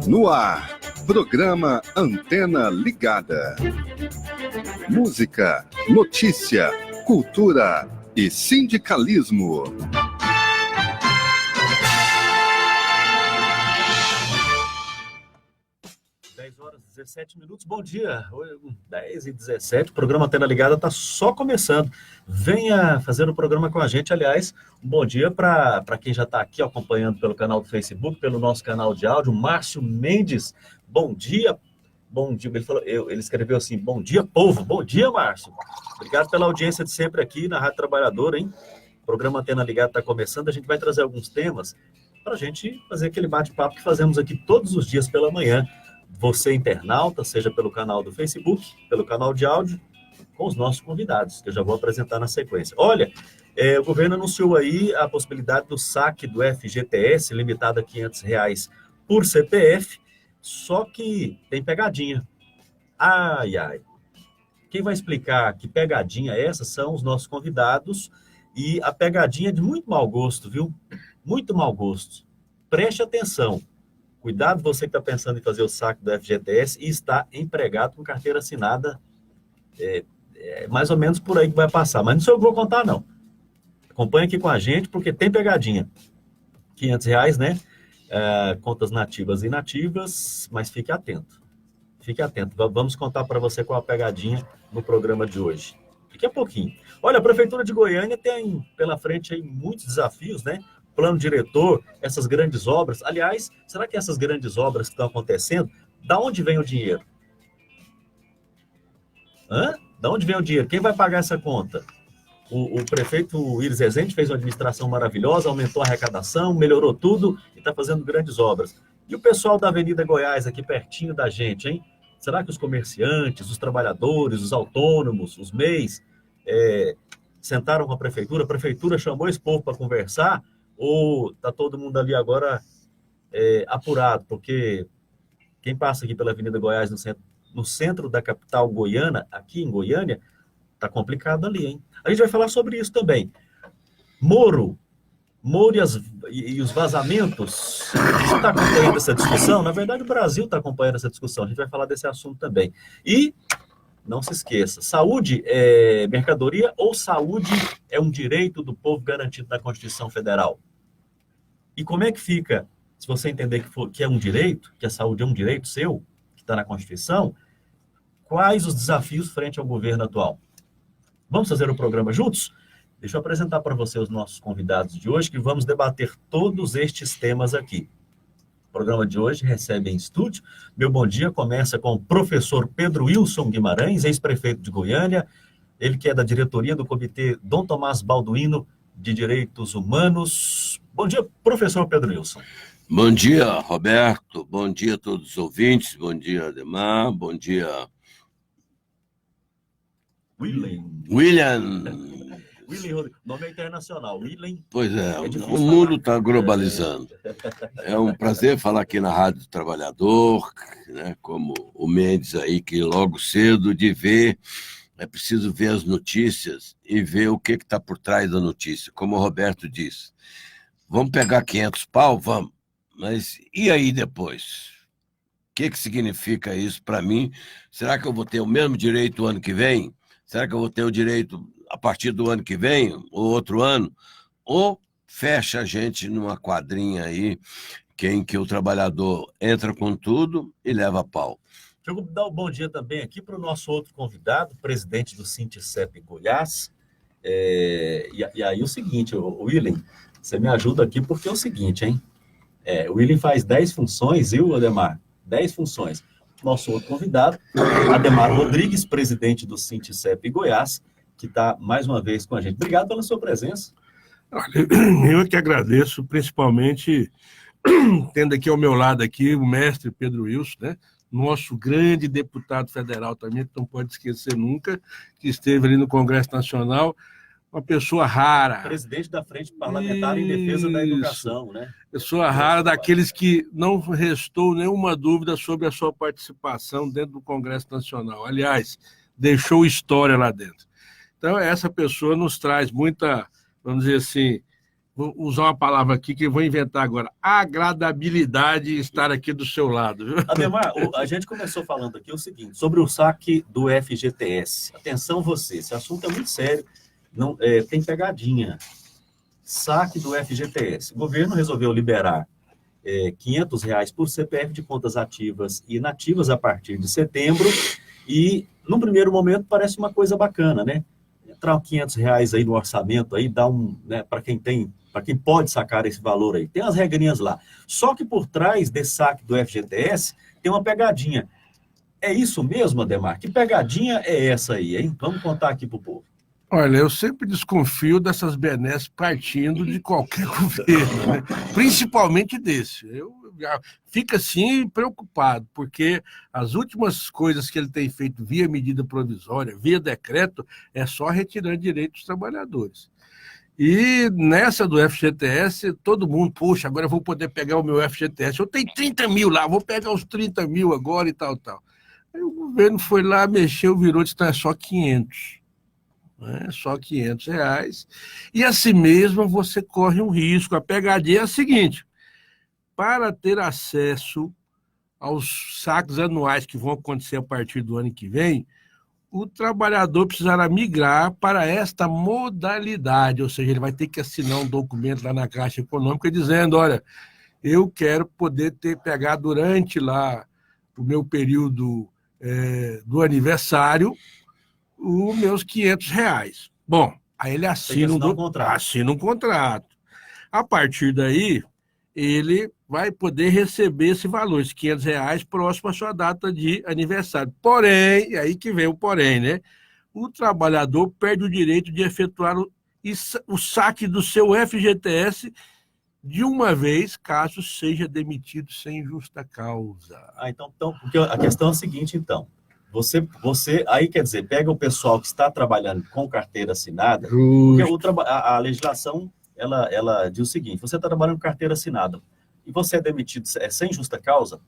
No ar, programa Antena Ligada. Música, notícia, cultura e sindicalismo. 10h17. Bom dia, 10h17, o programa Antena Ligada está só começando. Venha fazer o programa com a gente. Aliás, um bom dia para quem já está aqui acompanhando pelo canal do Facebook, pelo nosso canal de áudio. Márcio Mendes, bom dia. Bom dia, ele escreveu assim: bom dia, povo. Bom dia, Márcio. Obrigado pela audiência de sempre aqui na Rádio Trabalhadora, hein? O programa Antena Ligada está começando. A gente vai trazer alguns temas para a gente fazer aquele bate-papo que fazemos aqui todos os dias pela manhã. Você, internauta, seja pelo canal do Facebook, pelo canal de áudio, com os nossos convidados, que eu já vou apresentar na sequência. Olha, o governo anunciou aí a possibilidade do saque do FGTS, limitado a R$500 por CPF, só que tem pegadinha. Ai, ai. Quem vai explicar que pegadinha é essa são os nossos convidados, e a pegadinha é de muito mau gosto, viu? Muito mau gosto. Preste atenção. Cuidado você que está pensando em fazer o saque do FGTS e está empregado com carteira assinada, mais ou menos por aí que vai passar. Mas não sei o que eu vou contar, não. Acompanhe aqui com a gente, porque tem pegadinha. R$500, né? Contas nativas e inativas, mas fique atento. Fique atento. Vamos contar para você qual a pegadinha no programa de hoje. Daqui a pouquinho. Olha, a Prefeitura de Goiânia tem pela frente aí muitos desafios, né? Plano diretor, essas grandes obras. Aliás, será que essas grandes obras que estão acontecendo, da onde vem o dinheiro? Hã? De onde vem o dinheiro? Quem vai pagar essa conta? O prefeito Iris Rezende fez uma administração maravilhosa, aumentou a arrecadação, melhorou tudo e está fazendo grandes obras. E o pessoal da Avenida Goiás, aqui pertinho da gente, hein? Será que os comerciantes, os trabalhadores, os autônomos, os MEIs, sentaram com a prefeitura chamou esse povo para conversar, ou está todo mundo ali agora apurado? Porque quem passa aqui pela Avenida Goiás, no centro da capital goiana, aqui em Goiânia, está complicado ali, hein? A gente vai falar sobre isso também. Moro e os vazamentos. Você está acompanhando essa discussão? Na verdade, o Brasil está acompanhando essa discussão. A gente vai falar desse assunto também. E, não se esqueça, saúde é mercadoria ou saúde é um direito do povo garantido na Constituição Federal? E como é que fica, se você entender que é um direito, que a saúde é um direito seu, que está na Constituição, quais os desafios frente ao governo atual? Vamos fazer o programa juntos? Deixa eu apresentar para você os nossos convidados de hoje, que vamos debater todos estes temas aqui. O programa de hoje recebe em estúdio. Meu bom dia começa com o professor Pedro Wilson Guimarães, ex-prefeito de Goiânia, ele que é da diretoria do Comitê Dom Tomás Balduino de Direitos Humanos. Bom dia, professor Pedro Wilson. Bom dia, Roberto. Bom dia a todos os ouvintes. Bom dia, Ademar. Bom dia, William. Nome é internacional, William. Pois é, o mundo está globalizando. É um prazer falar aqui na Rádio do Trabalhador, né, como o Mendes aí, que logo cedo de ver, é preciso ver as notícias e ver o que está por trás da notícia. Como o Roberto disse, vamos pegar 500 pau? Vamos. Mas e aí depois? O que significa isso para mim? Será que eu vou ter o mesmo direito o ano que vem? Será que eu vou ter o direito a partir do ano que vem, ou outro ano? Ou fecha a gente numa quadrinha aí, em que o trabalhador entra com tudo e leva pau? Deixa eu dar um bom dia também aqui para o nosso outro convidado, presidente do Sinticep Goiás. E aí o seguinte, William, você me ajuda aqui porque é o seguinte, hein? O William faz 10 funções, viu, Ademar? 10 funções. Nosso outro convidado, Ademar Rodrigues, presidente do Sinticep Goiás, que está mais uma vez com a gente. Obrigado pela sua presença. Eu que agradeço, principalmente tendo aqui ao meu lado aqui o mestre Pedro Wilson, né? Nosso grande deputado federal também, que não pode esquecer nunca, que esteve ali no Congresso Nacional, uma pessoa rara. Presidente da Frente Parlamentar em Defesa da Educação, né? Pessoa rara, daqueles que não restou nenhuma dúvida sobre a sua participação dentro do Congresso Nacional. Aliás, deixou história lá dentro. Então, essa pessoa nos traz muita, vamos dizer assim, vou usar uma palavra aqui que eu vou inventar agora, agradabilidade estar aqui do seu lado. Viu? Ademar, a gente começou falando aqui o seguinte, sobre o saque do FGTS. Atenção você, esse assunto é muito sério. Não, tem pegadinha. Saque do FGTS. O governo resolveu liberar R$500 por CPF de contas ativas e inativas a partir de setembro e, no primeiro momento, parece uma coisa bacana, né? Entrar R$500 aí no orçamento, aí dá né, para quem pode sacar esse valor aí. Tem as regrinhas lá. Só que por trás desse saque do FGTS tem uma pegadinha. É isso mesmo, Ademar? Que pegadinha é essa aí, hein? Vamos contar aqui pro povo. Olha, eu sempre desconfio dessas benesses partindo de qualquer governo, né? Principalmente desse. Eu fico assim preocupado, porque as últimas coisas que ele tem feito via medida provisória, via decreto, é só retirando direitos dos trabalhadores. E nessa do FGTS, todo mundo, poxa, agora eu vou poder pegar o meu FGTS. Eu tenho 30 mil lá, vou pegar os 30 mil agora e tal. Aí o governo foi lá, mexeu, virou, disse, não, é só 500. Só R$500, e assim mesmo você corre um risco. A pegadinha é a seguinte: para ter acesso aos saques anuais que vão acontecer a partir do ano que vem, o trabalhador precisará migrar para esta modalidade, ou seja, ele vai ter que assinar um documento lá na Caixa Econômica dizendo, olha, eu quero poder pegar durante lá o meu período do aniversário os meus R$500. Bom, aí ele assina um contrato. A partir daí, ele vai poder receber esse valor, esses R$ 500, próximo à sua data de aniversário. Porém, aí que vem o porém, né? O trabalhador perde o direito de efetuar o saque do seu FGTS de uma vez, caso seja demitido sem justa causa. Então, porque a questão é a seguinte, então. Você aí, quer dizer, pega o pessoal que está trabalhando com carteira assinada, porque a legislação, ela diz o seguinte, você está trabalhando com carteira assinada e você é demitido sem justa causa,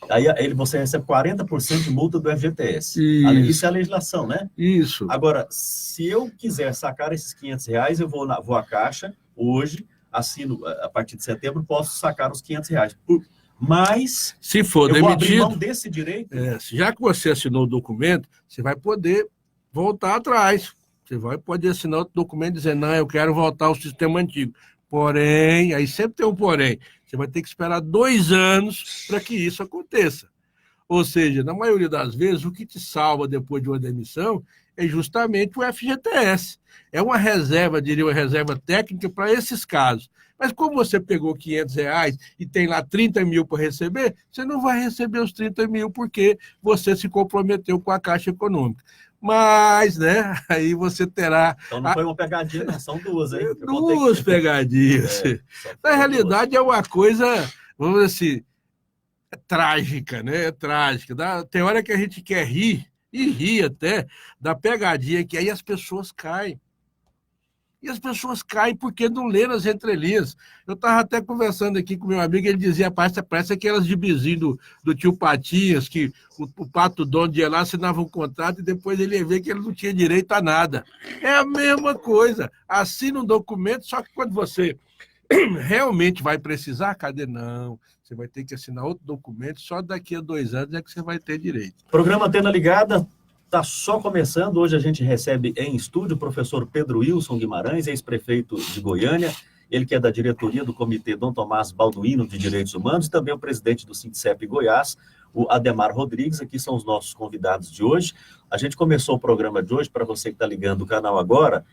aí você recebe 40% de multa do FGTS. Isso é a legislação, né? Isso. Agora, se eu quiser sacar esses R$ 500, eu vou à Caixa hoje, assino a partir de setembro, posso sacar os R$ 500. Mas, se for demitido, vou abrir mão desse direito? Já que você assinou o documento, você vai poder voltar atrás. Você vai poder assinar outro documento dizendo, não, eu quero voltar ao sistema antigo. Porém, aí sempre tem um porém, você vai ter que esperar 2 anos para que isso aconteça. Ou seja, na maioria das vezes, o que te salva depois de uma demissão é justamente o FGTS. É uma reserva, diria uma reserva técnica para esses casos. Mas como você pegou R$ 500 e tem lá 30 mil para receber, você não vai receber os 30 mil porque você se comprometeu com a Caixa Econômica. Mas, né, aí você terá... Então não foi uma pegadinha, não, são duas, hein? 2 pegadinhas. Na realidade, é uma coisa, vamos dizer assim, trágica, né? É trágica. Tem hora que a gente quer rir, e rir até, da pegadinha, que aí as pessoas caem. E as pessoas caem porque não leram as entrelinhas. Eu estava até conversando aqui com meu amigo, ele dizia, parece aquelas gibizinhos do tio Patinhas, que o Pato Dono ia lá, assinava um contrato e depois ele ia ver que ele não tinha direito a nada. É a mesma coisa. Assina um documento, só que quando você realmente vai precisar, cadê? Não. Você vai ter que assinar outro documento, só daqui a 2 anos é que você vai ter direito. Programa Antena Ligada está só começando. Hoje a gente recebe em estúdio o professor Pedro Wilson Guimarães, ex-prefeito de Goiânia, ele que é da diretoria do Comitê Dom Tomás Balduino de Direitos Humanos, e também o presidente do Sindicep Goiás, o Ademar Rodrigues. Aqui são os nossos convidados de hoje. A gente começou o programa de hoje, para você que está ligando o canal agora,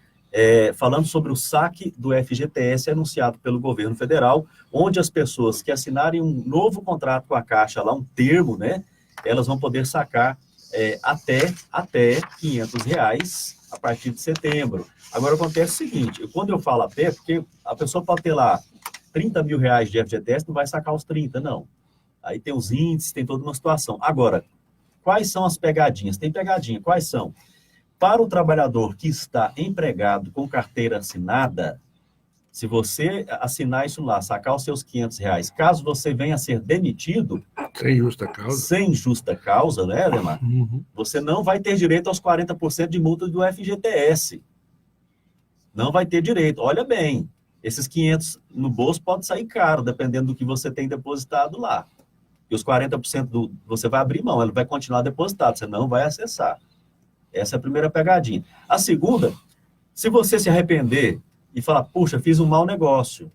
falando sobre o saque do FGTS anunciado pelo governo federal, onde as pessoas que assinarem um novo contrato com a Caixa, lá um termo, né, elas vão poder sacar até R$500 a partir de setembro. Agora acontece o seguinte, quando eu falo até, porque a pessoa pode ter lá R$30 mil de FGTS, não vai sacar os 30, não. Aí tem os índices, tem toda uma situação. Agora, quais são as pegadinhas? Tem pegadinha, quais são? Para o trabalhador que está empregado com carteira assinada, se você assinar isso lá, sacar os seus R$500, caso você venha a ser demitido... Sem justa causa, né, Ademar? Você não vai ter direito aos 40% de multa do FGTS. Não vai ter direito. Olha bem, esses 500 no bolso pode sair caro, dependendo do que você tem depositado lá. E os 40% você vai abrir mão, ele vai continuar depositado, você não vai acessar. Essa é a primeira pegadinha. A segunda, se você se arrepender e falar, puxa, fiz um mau negócio,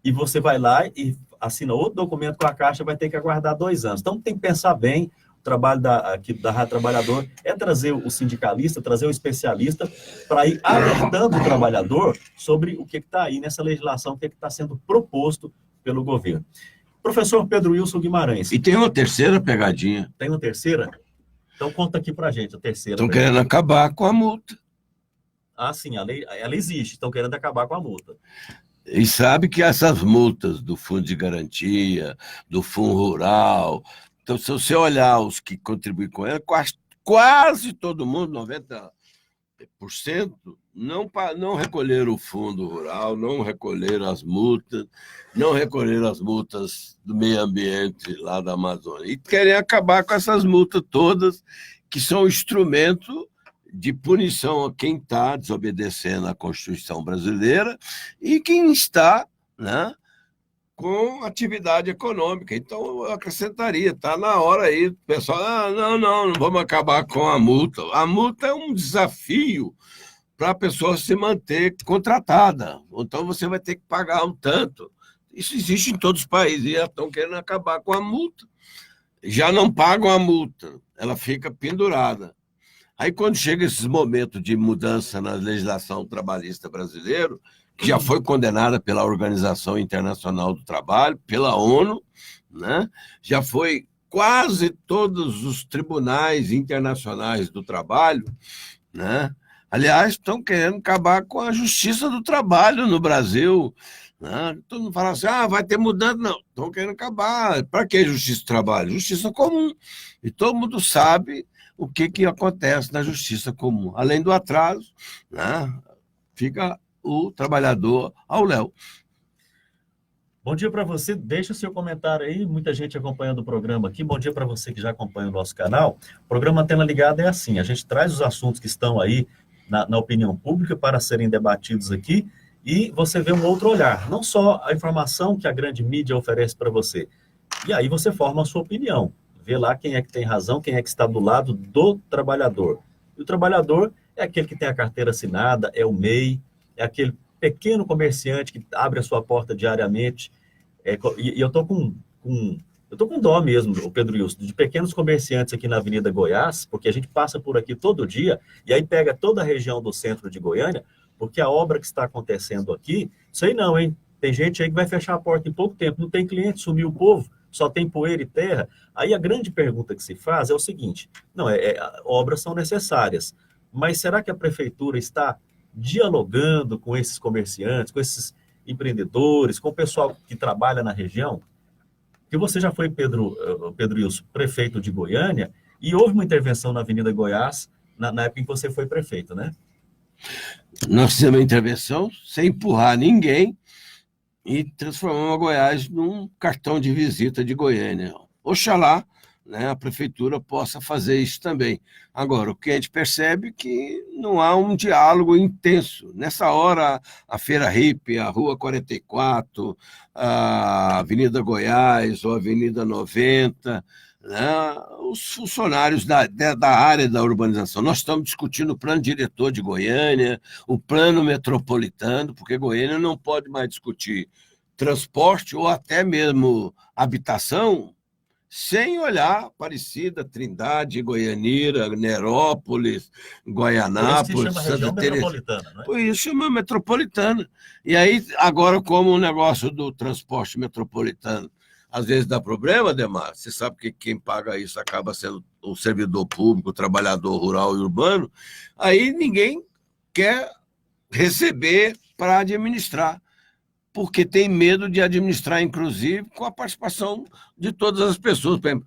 e você vai lá e assina outro documento com a Caixa, vai ter que aguardar 2 anos. Então, tem que pensar bem, o trabalho aqui da Rádio Trabalhador é trazer o sindicalista, trazer o especialista, para ir alertando o trabalhador sobre o que está aí nessa legislação, o que está sendo proposto pelo governo. Professor Pedro Wilson Guimarães. E tem uma terceira pegadinha. Tem uma terceira? Então, conta aqui para a gente a terceira. Estão querendo acabar com a multa. Ah, sim, a lei, ela existe, estão querendo acabar com a multa. E sabe que essas multas do Fundo de Garantia, do Fundo Rural, então se você olhar os que contribuem com ela, quase todo mundo, 90%, não recolheram o Fundo Rural, não recolheram as multas, não recolheram as multas do meio ambiente lá da Amazônia. E querem acabar com essas multas todas, que são instrumento de punição a quem está desobedecendo a Constituição brasileira e quem está, né, com atividade econômica. Então, eu acrescentaria, está na hora aí, o pessoal, não vamos acabar com a multa. A multa é um desafio para a pessoa se manter contratada. Então, você vai ter que pagar um tanto. Isso existe em todos os países, e já estão querendo acabar com a multa. Já não pagam a multa, ela fica pendurada. Aí, quando chega esses momentos de mudança na legislação trabalhista brasileira, que já foi condenada pela Organização Internacional do Trabalho, pela ONU, né? Já foi quase todos os tribunais internacionais do trabalho, né? Aliás, estão querendo acabar com a justiça do trabalho no Brasil, né? Todo mundo fala assim, vai ter mudança. Não, estão querendo acabar. Para que justiça do trabalho? Justiça comum. E todo mundo sabe o que acontece na justiça comum. Além do atraso, né? Fica o trabalhador ao léu. Bom dia para você, deixa o seu comentário aí, muita gente acompanhando o programa aqui, bom dia para você que já acompanha o nosso canal. O programa Antena Ligada é assim, a gente traz os assuntos que estão aí na opinião pública para serem debatidos aqui e você vê um outro olhar, não só a informação que a grande mídia oferece para você. E aí você forma a sua opinião, vê lá quem é que tem razão, quem é que está do lado do trabalhador. E o trabalhador é aquele que tem a carteira assinada, é o MEI, é aquele pequeno comerciante que abre a sua porta diariamente. E eu tô com dó mesmo, o Pedro Wilson, de pequenos comerciantes aqui na Avenida Goiás, porque a gente passa por aqui todo dia, e aí pega toda a região do centro de Goiânia, porque a obra que está acontecendo aqui, isso aí não, hein? Tem gente aí que vai fechar a porta em pouco tempo, não tem cliente, sumiu o povo, só tem poeira e terra. Aí a grande pergunta que se faz é o seguinte, obras são necessárias, mas será que a prefeitura está dialogando com esses comerciantes, com esses empreendedores, com o pessoal que trabalha na região? Que você já foi, Pedro Wilson, prefeito de Goiânia, e houve uma intervenção na Avenida Goiás na época em que você foi prefeito, né? Nós fizemos uma intervenção sem empurrar ninguém e transformamos a Goiás num cartão de visita de Goiânia. Oxalá, né, a prefeitura possa fazer isso também. Agora, o que a gente percebe é que não há um diálogo intenso. Nessa hora, a Feira Hippie, a Rua 44, a Avenida Goiás ou a Avenida 90, né, os funcionários da área da urbanização. Nós estamos discutindo o plano diretor de Goiânia, o plano metropolitano, porque Goiânia não pode mais discutir transporte ou até mesmo habitação sem olhar Aparecida, Trindade, Goianira, Nerópolis, Goianápolis, Santa Teresa. Por isso chama metropolitana. E aí, agora, como o negócio do transporte metropolitano às vezes dá problema, Ademar, você sabe que quem paga isso acaba sendo o servidor público, o trabalhador rural e urbano, aí ninguém quer receber para administrar, porque tem medo de administrar, inclusive, com a participação de todas as pessoas. Por exemplo,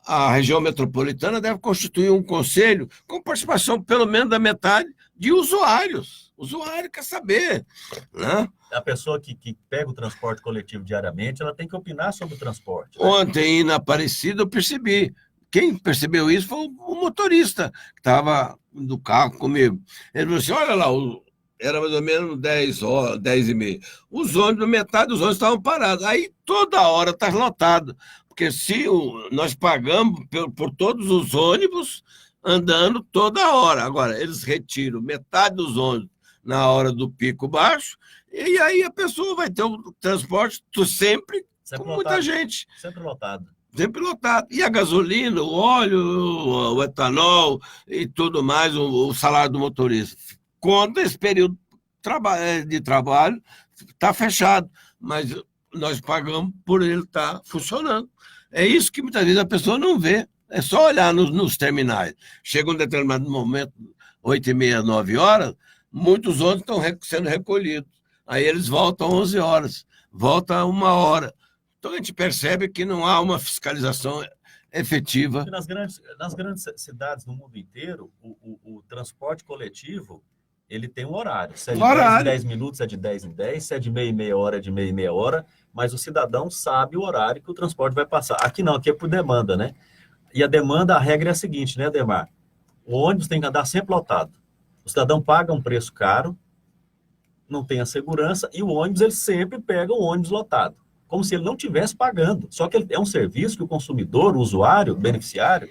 a região metropolitana deve constituir um conselho com participação pelo menos da metade de usuários. O usuário quer saber, né? A pessoa que pega o transporte coletivo diariamente, ela tem que opinar sobre o transporte. Né? Ontem, na Aparecida, eu percebi. Quem percebeu isso foi o motorista que estava no carro comigo. Ele falou assim, olha lá, era mais ou menos 10 horas, 10 e meia. Os ônibus, metade dos ônibus estavam parados. Aí toda hora está lotado. Porque se nós pagamos por todos os ônibus andando toda hora. Agora, eles retiram metade dos ônibus na hora do pico baixo, e aí a pessoa vai ter um transporte sempre com lotado, muita gente. Sempre lotado. Sempre lotado. E a gasolina, o óleo, o etanol e tudo mais, o salário do motorista. Conta esse período de trabalho, está fechado, mas nós pagamos por ele estar funcionando. É isso que muitas vezes a pessoa não vê. É só olhar nos terminais. Chega um determinado momento, 8h30, 9 horas, muitos ônibus estão sendo recolhidos. Aí eles voltam 11 horas, volta 1 hora. Então a gente percebe que não há uma fiscalização efetiva. Nas grandes cidades no mundo inteiro, o transporte coletivo, ele tem um horário. Se é de 10 em 10 minutos, é de 10 em 10. Se é de meia em meia hora, é de meia em meia hora. Mas o cidadão sabe o horário que o transporte vai passar. Aqui não, aqui é por demanda, né? E a demanda, a regra é a seguinte, né, Ademar? O ônibus tem que andar sempre lotado. O cidadão paga um preço caro, não tem a segurança, e o ônibus, ele sempre pega o ônibus lotado. Como se ele não estivesse pagando. Só que é um serviço que o consumidor, o usuário, o beneficiário,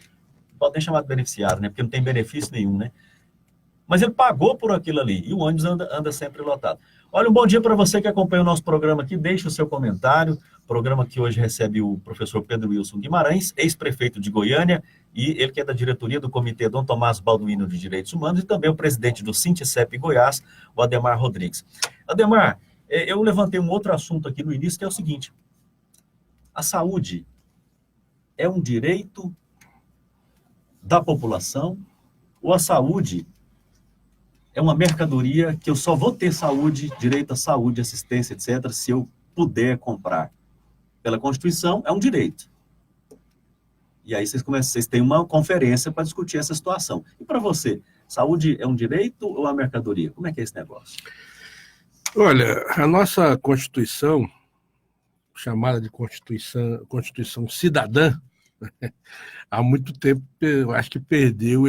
não pode nem chamar de beneficiário, né? Porque não tem benefício nenhum, né? mas ele pagou por aquilo ali, e o ônibus anda sempre lotado. Olha, um bom dia para você que acompanha o nosso programa aqui, deixe o seu comentário, programa que hoje recebe o professor Pedro Wilson Guimarães, ex-prefeito de Goiânia, e ele que é da diretoria do Comitê Dom Tomás Balduino de Direitos Humanos, e também o presidente do Sinticep Goiás, o Ademar Rodrigues. Ademar, eu levantei um outro assunto aqui no início, que é o seguinte: a saúde é um direito da população, ou a saúde é uma mercadoria que eu só vou ter saúde, direito à saúde, assistência, etc., se eu puder comprar? Pela Constituição, é um direito. E aí vocês têm uma conferência para discutir essa situação. E para você, saúde é um direito ou uma mercadoria? Como é que é esse negócio? Olha, a nossa Constituição, chamada de Constituição Cidadã, há muito tempo, eu acho que perdeu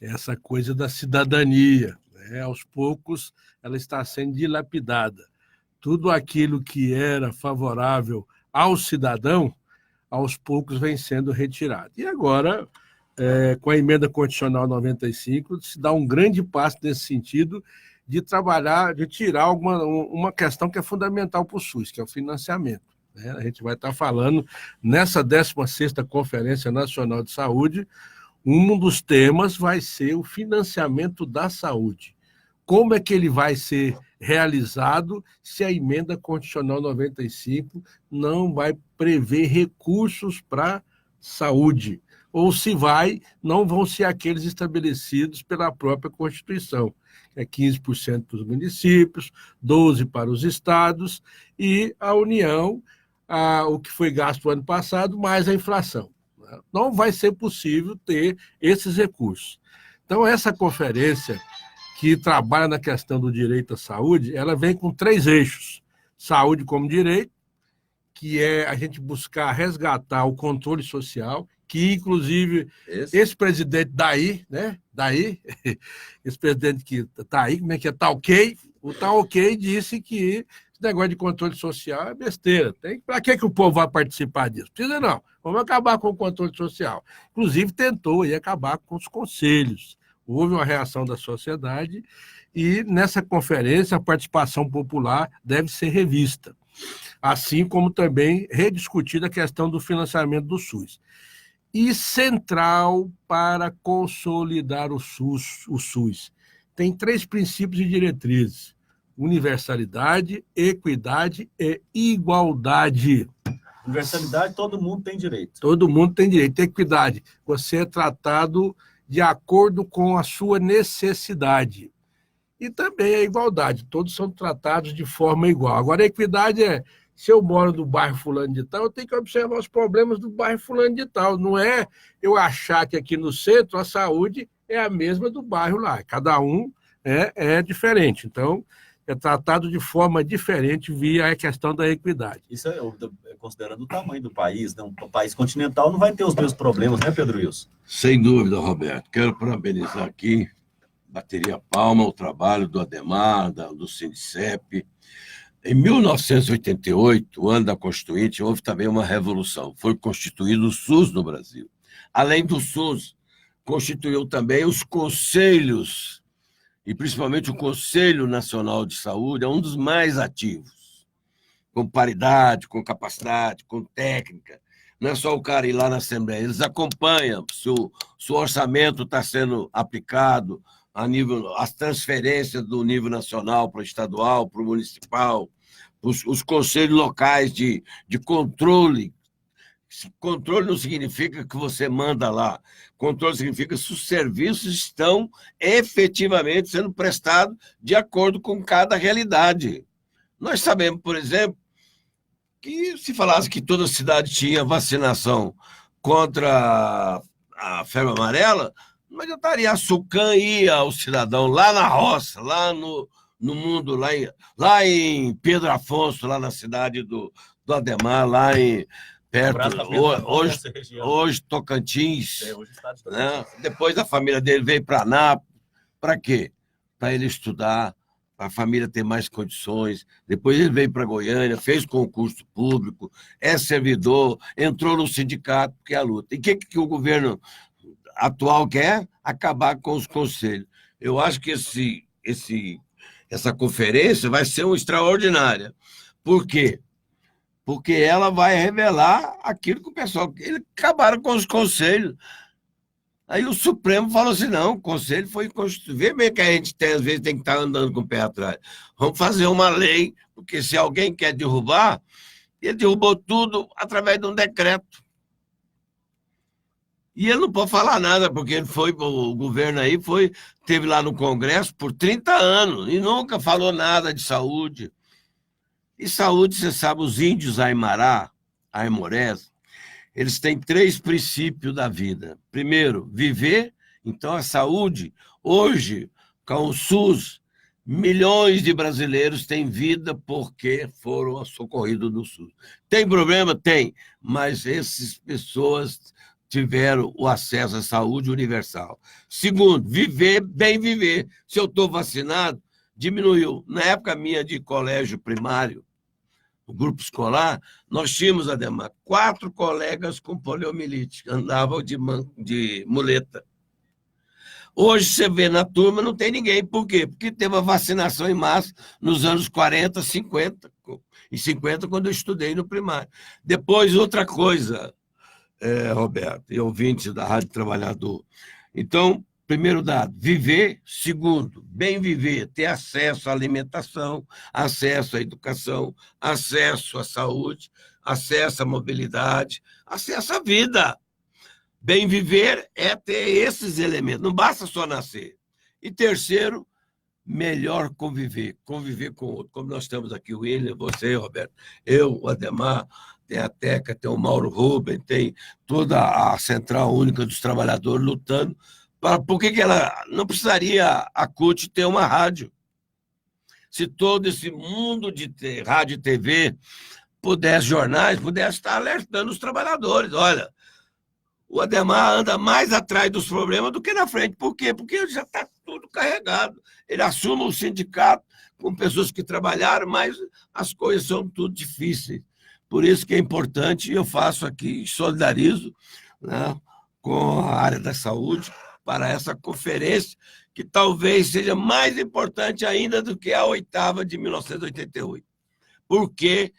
essa coisa da cidadania, né? Aos poucos, ela está sendo dilapidada. Tudo aquilo que era favorável ao cidadão, aos poucos vem sendo retirado. E agora, com a emenda constitucional 95, se dá um grande passo nesse sentido de trabalhar, de tirar uma questão que é fundamental para o SUS, que é o financiamento, né? A gente vai estar falando nessa 16ª Conferência Nacional de Saúde. Um dos temas vai ser o financiamento da saúde. Como é que ele vai ser realizado se a emenda constitucional 95 não vai prever recursos para saúde? Ou se não vão ser aqueles estabelecidos pela própria Constituição. É 15% para os municípios, 12% para os estados e a União, o que foi gasto ano passado, mais a inflação. Não vai ser possível ter esses recursos. Então, essa conferência que trabalha na questão do direito à saúde, ela vem com 3 eixos. Saúde como direito, que é a gente buscar resgatar o controle social, que, inclusive, esse presidente esse presidente que está aí, como é que é? Tá ok? O tá ok disse que esse negócio de controle social é besteira. Para que o povo vai participar disso? Precisa não. Vamos acabar com o controle social. Inclusive, tentou aí acabar com os conselhos. Houve uma reação da sociedade e, nessa conferência, a participação popular deve ser revista. Assim como também rediscutida a questão do financiamento do SUS. E central para consolidar o SUS. Tem 3 princípios e diretrizes: universalidade, equidade e igualdade. Universalidade, todo mundo tem direito. Todo mundo tem direito. Equidade, você é tratado de acordo com a sua necessidade. E também a igualdade, todos são tratados de forma igual. Agora, a equidade se eu moro no bairro fulano de tal, eu tenho que observar os problemas do bairro fulano de tal. Não é eu achar que aqui no centro a saúde é a mesma do bairro lá. Cada um é diferente. Então, é tratado de forma diferente via a questão da equidade. Isso considerando o tamanho do país, né? Um país continental não vai ter os mesmos problemas, né, Pedro Wilson? Sem dúvida, Roberto. Quero parabenizar aqui, bateria palma, o trabalho do Ademar, do Sindicep. Em 1988, o ano da Constituinte, houve também uma revolução. Foi constituído o SUS no Brasil. Além do SUS, constituiu também os conselhos, e principalmente o Conselho Nacional de Saúde, é um dos mais ativos, com paridade, com capacidade, com técnica. Não é só o cara ir lá na Assembleia, eles acompanham se o orçamento está sendo aplicado, as transferências do nível nacional para o estadual, para o municipal, os conselhos locais de controle. Controle não significa que você manda lá. Controle significa se os serviços estão efetivamente sendo prestados de acordo com cada realidade. Nós sabemos, por exemplo, que se falasse que toda cidade tinha vacinação contra a febre amarela, não adiantaria a SUCAM ir ao cidadão lá na roça, lá no mundo, lá em Pedro Afonso, lá na cidade do Ademar, lá em perto, hoje Tocantins, hoje está de Tocantins. Né? Depois a família dele veio para Anápolis. Para quê? Para ele estudar, para a família ter mais condições. Depois ele veio para Goiânia, fez concurso público, é servidor, entrou no sindicato, porque é a luta. E o que o governo atual quer? Acabar com os conselhos. Eu acho que essa conferência vai ser uma extraordinária. Por quê? Porque ela vai revelar aquilo que o pessoal... Eles acabaram com os conselhos. Aí o Supremo falou assim, não, o conselho foi constituído. Vê bem que a gente às vezes tem que estar andando com o pé atrás. Vamos fazer uma lei, porque se alguém quer derrubar, ele derrubou tudo através de um decreto. E ele não pode falar nada, porque o governo aí teve lá no Congresso por 30 anos e nunca falou nada de saúde. E saúde, você sabe, os índios aimorés, eles têm 3 princípios da vida. Primeiro, viver, então a saúde. Hoje, com o SUS, milhões de brasileiros têm vida porque foram socorridos do SUS. Tem problema? Tem, mas essas pessoas tiveram o acesso à saúde universal. Segundo, viver, bem viver. Se eu estou vacinado, diminuiu. Na época minha de colégio primário, o grupo escolar, nós tínhamos, Ademar, 4 colegas com poliomielite, andavam de muleta. Hoje, você vê na turma, não tem ninguém. Por quê? Porque teve a vacinação em massa nos anos 40, 50, e 50 quando eu estudei no primário. Depois, outra coisa, Roberto, e ouvintes da Rádio Trabalhador. Então, primeiro dado, viver. Segundo, bem viver, ter acesso à alimentação, acesso à educação, acesso à saúde, acesso à mobilidade, acesso à vida. Bem viver é ter esses elementos, não basta só nascer. E terceiro, melhor conviver com o outro. Como nós estamos aqui, o William, você, Roberto, eu, o Ademar, tem a Teca, tem o Mauro Ruben, tem toda a Central Única dos Trabalhadores lutando. Por que ela não precisaria, a CUT, ter uma rádio? Se todo esse mundo de rádio e TV jornais, pudesse estar alertando os trabalhadores. Olha, o Ademar anda mais atrás dos problemas do que na frente. Por quê? Porque já está tudo carregado. Ele assume um sindicato com pessoas que trabalharam, mas as coisas são tudo difíceis. Por isso que é importante, eu faço aqui, solidarizo, né, com a área da saúde, para essa conferência, que talvez seja mais importante ainda do que a 8ª de 1988. Porque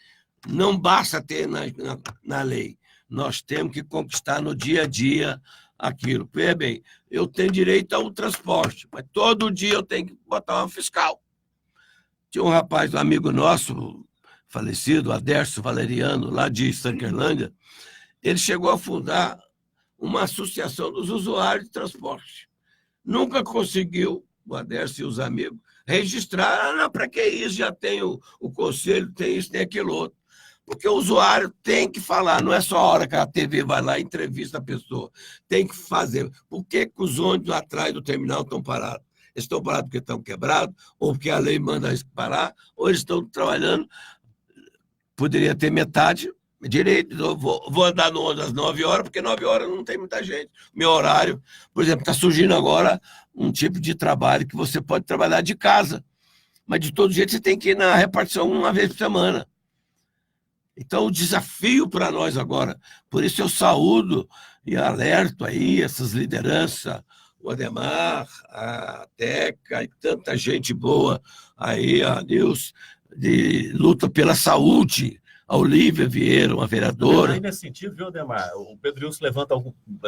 não basta ter na lei, nós temos que conquistar no dia a dia aquilo. Veja bem, eu tenho direito ao transporte, mas todo dia eu tenho que botar uma fiscal. Tinha um rapaz, um amigo nosso, falecido, Adércio Valeriano, lá de Sanquerlândia, ele chegou a fundar uma associação dos usuários de transporte. Nunca conseguiu, o Adércio e os amigos, registrar, para que isso? Já tem o conselho, tem isso, tem aquilo outro. Porque o usuário tem que falar, não é só a hora que a TV vai lá e entrevista a pessoa. Tem que fazer. Por que os ônibus atrás do terminal estão parados? Eles estão parados porque estão quebrados, ou porque a lei manda eles parar, ou eles estão trabalhando. Poderia ter metade direito. Eu vou andar no ônibus às 9 horas, porque 9 horas não tem muita gente. Meu horário, por exemplo, está surgindo agora um tipo de trabalho que você pode trabalhar de casa, mas de todo jeito você tem que ir na repartição uma vez por semana. Então, o desafio para nós agora, por isso eu saúdo e alerto aí essas lideranças, o Ademar, a Teca e tanta gente boa aí, a Nilce, de luta pela saúde, a Olívia Vieira, uma vereadora. Aí nesse sentido, viu, Ademar? O Pedro Wilson levanta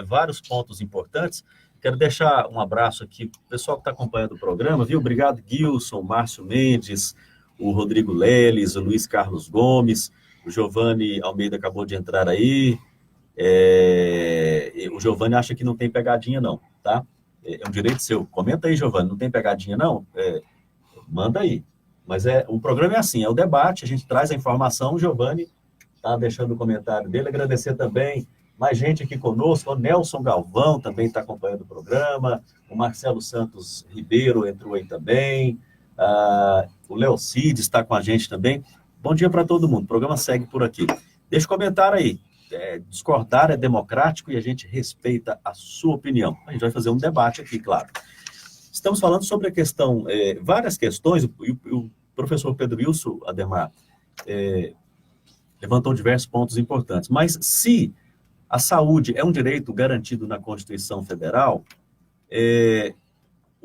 vários pontos importantes. Quero deixar um abraço aqui para o pessoal que está acompanhando o programa, viu? Obrigado, Gilson, Márcio Mendes, o Rodrigo Leles, o Luiz Carlos Gomes, o Giovanni Almeida acabou de entrar aí. O Giovanni acha que não tem pegadinha, não, tá? É um direito seu. Comenta aí, Giovanni, não tem pegadinha, não? Manda aí. Mas o programa é assim, é o debate, a gente traz a informação, o Giovanni está deixando o comentário dele, agradecer também mais gente aqui conosco, o Nelson Galvão também está acompanhando o programa, o Marcelo Santos Ribeiro entrou aí também, o Léo Cid está com a gente também. Bom dia para todo mundo, o programa segue por aqui. Deixa o comentário aí, discordar é democrático e a gente respeita a sua opinião. A gente vai fazer um debate aqui, claro. Estamos falando sobre a questão, várias questões, o professor Pedro Wilson, Ademar, levantou diversos pontos importantes, mas se a saúde é um direito garantido na Constituição Federal,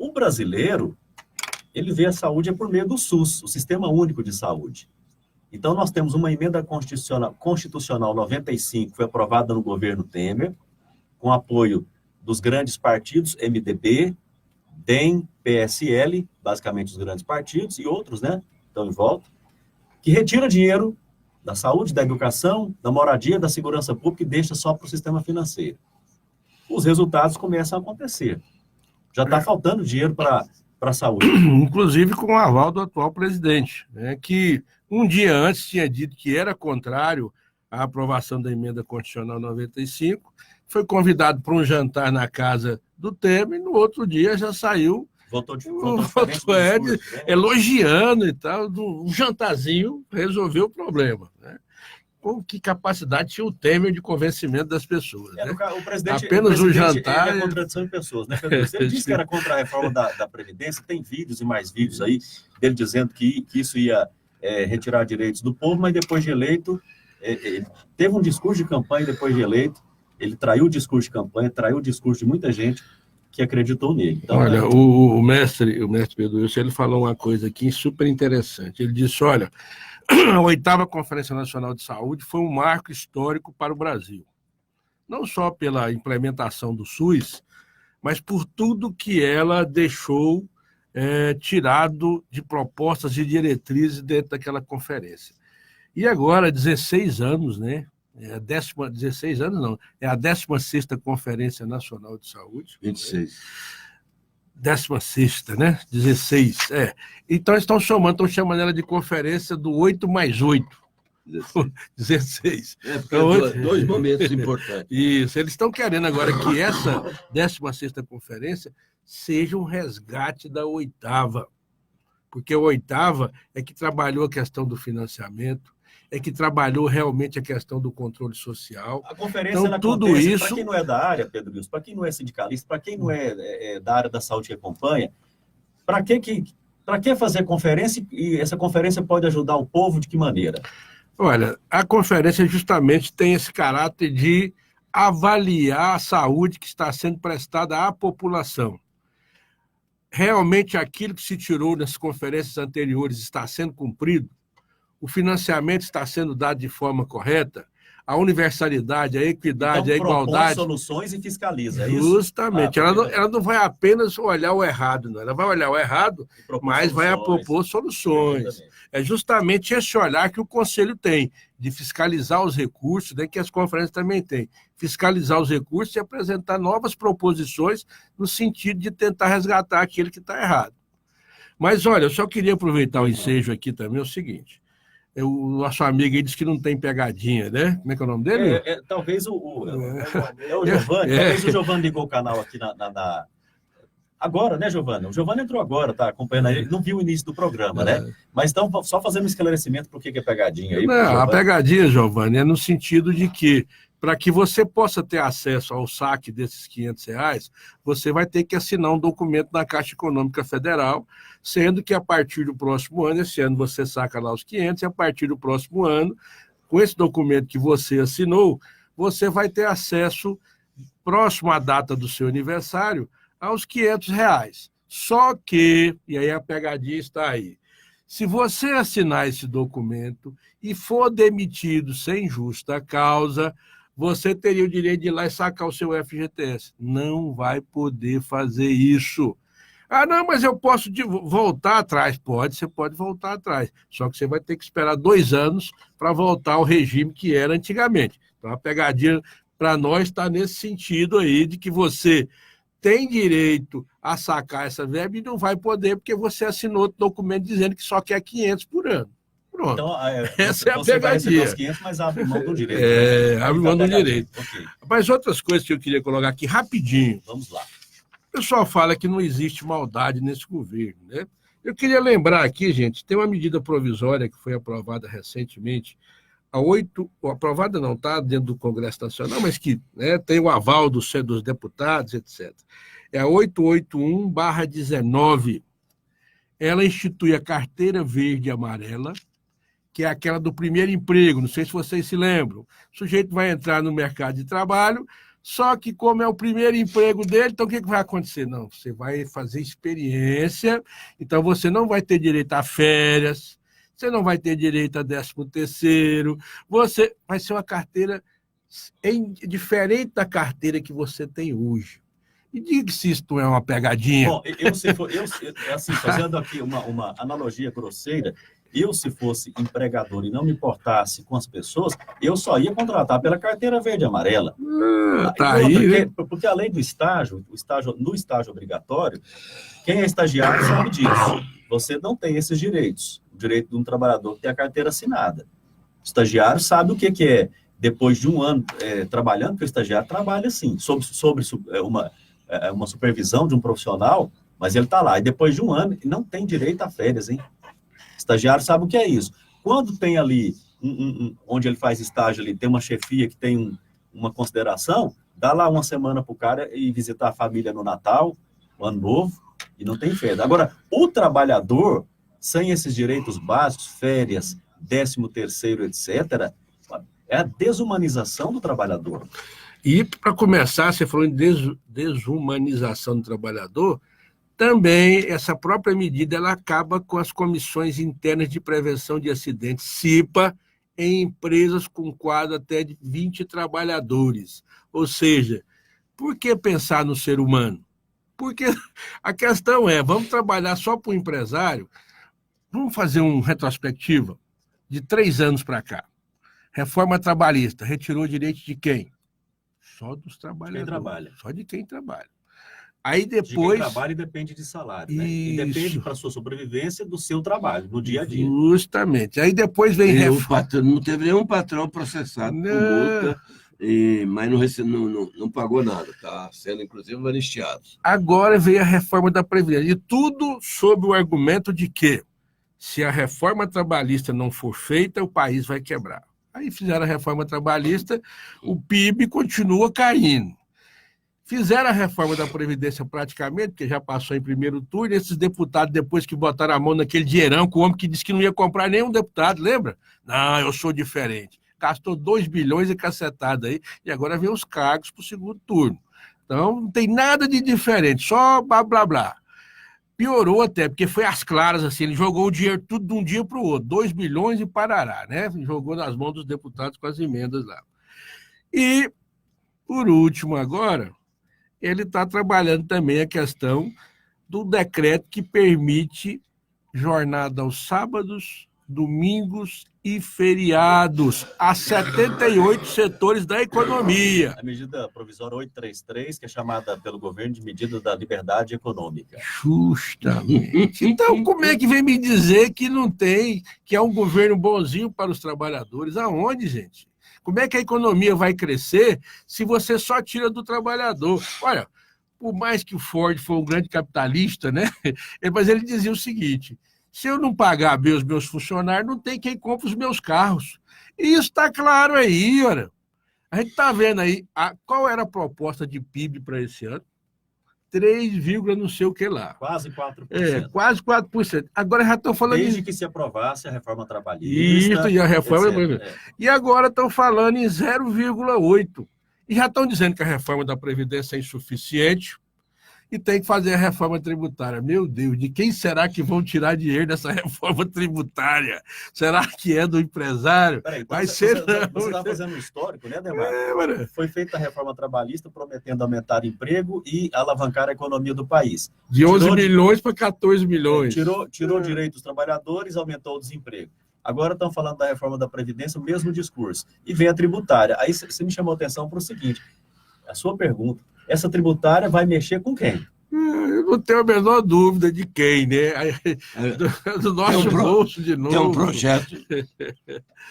O brasileiro, ele vê a saúde por meio do SUS, o Sistema Único de Saúde. Então, nós temos uma emenda constitucional 95, que foi aprovada no governo Temer, com apoio dos grandes partidos, MDB, DEM, PSL, basicamente os grandes partidos, e outros, né, estão em volta, que retira dinheiro da saúde, da educação, da moradia, da segurança pública e deixa só para o sistema financeiro. Os resultados começam a acontecer. Já está faltando dinheiro para a saúde. Inclusive com o aval do atual presidente, né, que um dia antes tinha dito que era contrário à aprovação da emenda constitucional 95, foi convidado para um jantar na casa do Temer e no outro dia já saiu elogiando e tal. Um jantarzinho resolveu o problema, né? Com que capacidade tinha o Temer de convencimento das pessoas, né? O presidente, apenas o um jantar. É a contradição em pessoas, né? Ele disse que era contra a reforma da Previdência, tem vídeos e mais vídeos aí dele dizendo que isso ia retirar direitos do povo, mas depois de eleito, ele teve um discurso de campanha depois de eleito, ele traiu o discurso de campanha, traiu o discurso de muita gente que acreditou nele. Então, olha, o mestre Pedro Wilson, ele falou uma coisa aqui super interessante. Ele disse, olha, a 8ª Conferência Nacional de Saúde foi um marco histórico para o Brasil. Não só pela implementação do SUS, mas por tudo que ela deixou tirado de propostas e diretrizes dentro daquela conferência. E agora, 16 anos, né? 16 anos não, é a 16ª Conferência Nacional de Saúde. 26. 16ª, né? 16, Então estão chamando ela de conferência do 8+8. 16. Então, dois momentos importantes. Isso, eles estão querendo agora que essa 16ª conferência seja um resgate da 8ª, porque a 8ª é que trabalhou a questão do financiamento, é que trabalhou realmente a questão do controle social. A conferência, então, ela tudo acontece, isso... para quem não é da área, Pedro Wilson, para quem não é sindicalista, para quem não é da área da saúde que acompanha, para que fazer conferência, e essa conferência pode ajudar o povo de que maneira? Olha, a conferência justamente tem esse caráter de avaliar a saúde que está sendo prestada à população. Realmente aquilo que se tirou nas conferências anteriores está sendo cumprido? O financiamento está sendo dado de forma correta? A universalidade, a equidade, então, a igualdade... propõe soluções e fiscaliza, é isso? Justamente. Ela não vai apenas olhar o errado, não. Ela vai olhar o errado, mas vai propor soluções. É justamente esse olhar que o Conselho tem, de fiscalizar os recursos, né, que as conferências também têm. Fiscalizar os recursos e apresentar novas proposições no sentido de tentar resgatar aquele que está errado. Mas, olha, eu só queria aproveitar o ensejo aqui também, é o seguinte... O nosso amigo aí disse que não tem pegadinha, né? Como é que é o nome dele? Talvez o Giovanni. Talvez o Giovanni ligou o canal aqui agora, né, Giovanni? O Giovanni entrou agora, tá acompanhando aí. Ele não viu o início do programa, né? Mas então, só fazendo um esclarecimento por que é pegadinha aí. Não, a pegadinha, Giovanni, é no sentido de que para que você possa ter acesso ao saque desses R$500, você vai ter que assinar um documento na Caixa Econômica Federal, sendo que a partir do próximo ano, esse ano você saca lá os 500, e a partir do próximo ano, com esse documento que você assinou, você vai ter acesso, próximo à data do seu aniversário, aos R$500. Só que, e aí a pegadinha está aí, se você assinar esse documento e for demitido sem justa causa, você teria o direito de ir lá e sacar o seu FGTS. Não vai poder fazer isso. Ah, não, mas eu posso voltar atrás. Você pode voltar atrás. Só que você vai ter que esperar 2 anos para voltar ao regime que era antigamente. Então, a pegadinha para nós está nesse sentido aí, de que você tem direito a sacar essa verba e não vai poder, porque você assinou outro documento dizendo que só quer 500 por ano. Pronto. Então, essa é a pegadinha. Os 500, mas abre mão do direito. Abre mão do direito. Okay. Mas outras coisas que eu queria colocar aqui rapidinho. Vamos lá. O pessoal fala que não existe maldade nesse governo, né? Eu queria lembrar aqui, gente, tem uma medida provisória que foi aprovada recentemente, aprovada não, está dentro do Congresso Nacional, mas que, né, tem o aval dos deputados, etc. É a 881/19. Ela institui a carteira verde e amarela, que é aquela do primeiro emprego, não sei se vocês se lembram. O sujeito vai entrar no mercado de trabalho, Só que, como é o primeiro emprego dele, então o que vai acontecer? Não, você vai fazer experiência, então você não vai ter direito a férias, você não vai ter direito a 13º, você vai ser uma carteira diferente da carteira que você tem hoje. E diga se isso não é uma pegadinha. Bom, assim, fazendo aqui uma analogia grosseira, se fosse empregador e não me importasse com as pessoas, eu só ia contratar pela carteira verde e amarela. Tá aí, né? Porque além do estágio, no estágio obrigatório, quem é estagiário sabe disso. Você não tem esses direitos. O direito de um trabalhador que tem a carteira assinada. O estagiário sabe o que é. Depois de um ano trabalhando, porque o estagiário trabalha assim, sob uma supervisão de um profissional, mas ele está lá. E depois de um ano, não tem direito a férias, hein? Estagiário sabe o que é isso. Quando tem ali, onde ele faz estágio ali, tem uma chefia que tem uma consideração, dá lá uma semana para o cara ir visitar a família no Natal, no Ano Novo, e não tem férias. Agora, o trabalhador, sem esses direitos básicos, férias, 13º, etc., é a desumanização do trabalhador. E, para começar, você falou em desumanização do trabalhador, também essa própria medida ela acaba com as comissões internas de prevenção de acidentes, CIPA, em empresas com quadro até de 20 trabalhadores. Ou seja, por que pensar no ser humano? Porque a questão é, vamos trabalhar só para o empresário? Vamos fazer uma retrospectiva de 3 anos para cá. Reforma trabalhista, retirou o direito de quem? Só dos trabalhadores. Quem trabalha. Só de quem trabalha. Aí depois... De quem trabalha e depende de salário, né? E depende, para a sua sobrevivência, do seu trabalho, no dia a dia. Justamente. Aí depois vem... Não teve nenhum patrão processado por multa, mas não pagou nada. Está sendo, inclusive, anistiado. Agora veio a reforma da Previdência. E tudo sob o argumento de que, se a reforma trabalhista não for feita, o país vai quebrar. Aí fizeram a reforma trabalhista, o PIB continua caindo. Fizeram a reforma da Previdência praticamente, que já passou em primeiro turno, e esses deputados, depois que botaram a mão naquele dinheirão, com o homem que disse que não ia comprar nenhum deputado, lembra? Não, eu sou diferente. Gastou 2 bilhões e cacetada aí, e agora vem os cargos para o segundo turno. Então, não tem nada de diferente, só blá, blá, blá. Piorou até, porque foi às claras, assim, ele jogou o dinheiro tudo de um dia para o outro, 2 bilhões e parará, né? Jogou nas mãos dos deputados com as emendas lá. E, por último agora, ele está trabalhando também a questão do decreto que permite jornada aos sábados, domingos e feriados a 78 setores da economia. A medida provisória 833, que é chamada pelo governo de medida da liberdade econômica. Justamente. Então, como é que vem me dizer que não tem, que é um governo bonzinho para os trabalhadores? Aonde, gente? Como é que a economia vai crescer se você só tira do trabalhador? Olha, por mais que o Ford foi um grande capitalista, né? Mas ele dizia o seguinte: se eu não pagar bem os meus funcionários, não tem quem compre os meus carros. E isso está claro aí, olha. A gente está vendo aí qual era a proposta de PIB para esse ano. 3, não sei o que lá. Quase 4%. Quase 4%. Agora já estão falando... Desde que se aprovasse a reforma trabalhista. Isso, e a reforma... E agora estão falando em 0,8%. E já estão dizendo que a reforma da Previdência é insuficiente e tem que fazer a reforma tributária. Meu Deus, de quem será que vão tirar dinheiro dessa reforma tributária? Será que é do empresário? Peraí, então vai ser... Você está fazendo um histórico, né, Ademar? Foi feita a reforma trabalhista prometendo aumentar emprego e alavancar a economia do país. De 11 milhões para 14 milhões. Tirou direito dos trabalhadores, aumentou o desemprego. Agora estão falando da reforma da Previdência, o mesmo discurso. E vem a tributária. Aí você me chamou a atenção para o seguinte, a sua pergunta, essa tributária vai mexer com quem? Eu não tenho a menor dúvida de quem, né? Do nosso bolso de novo. Tem um projeto.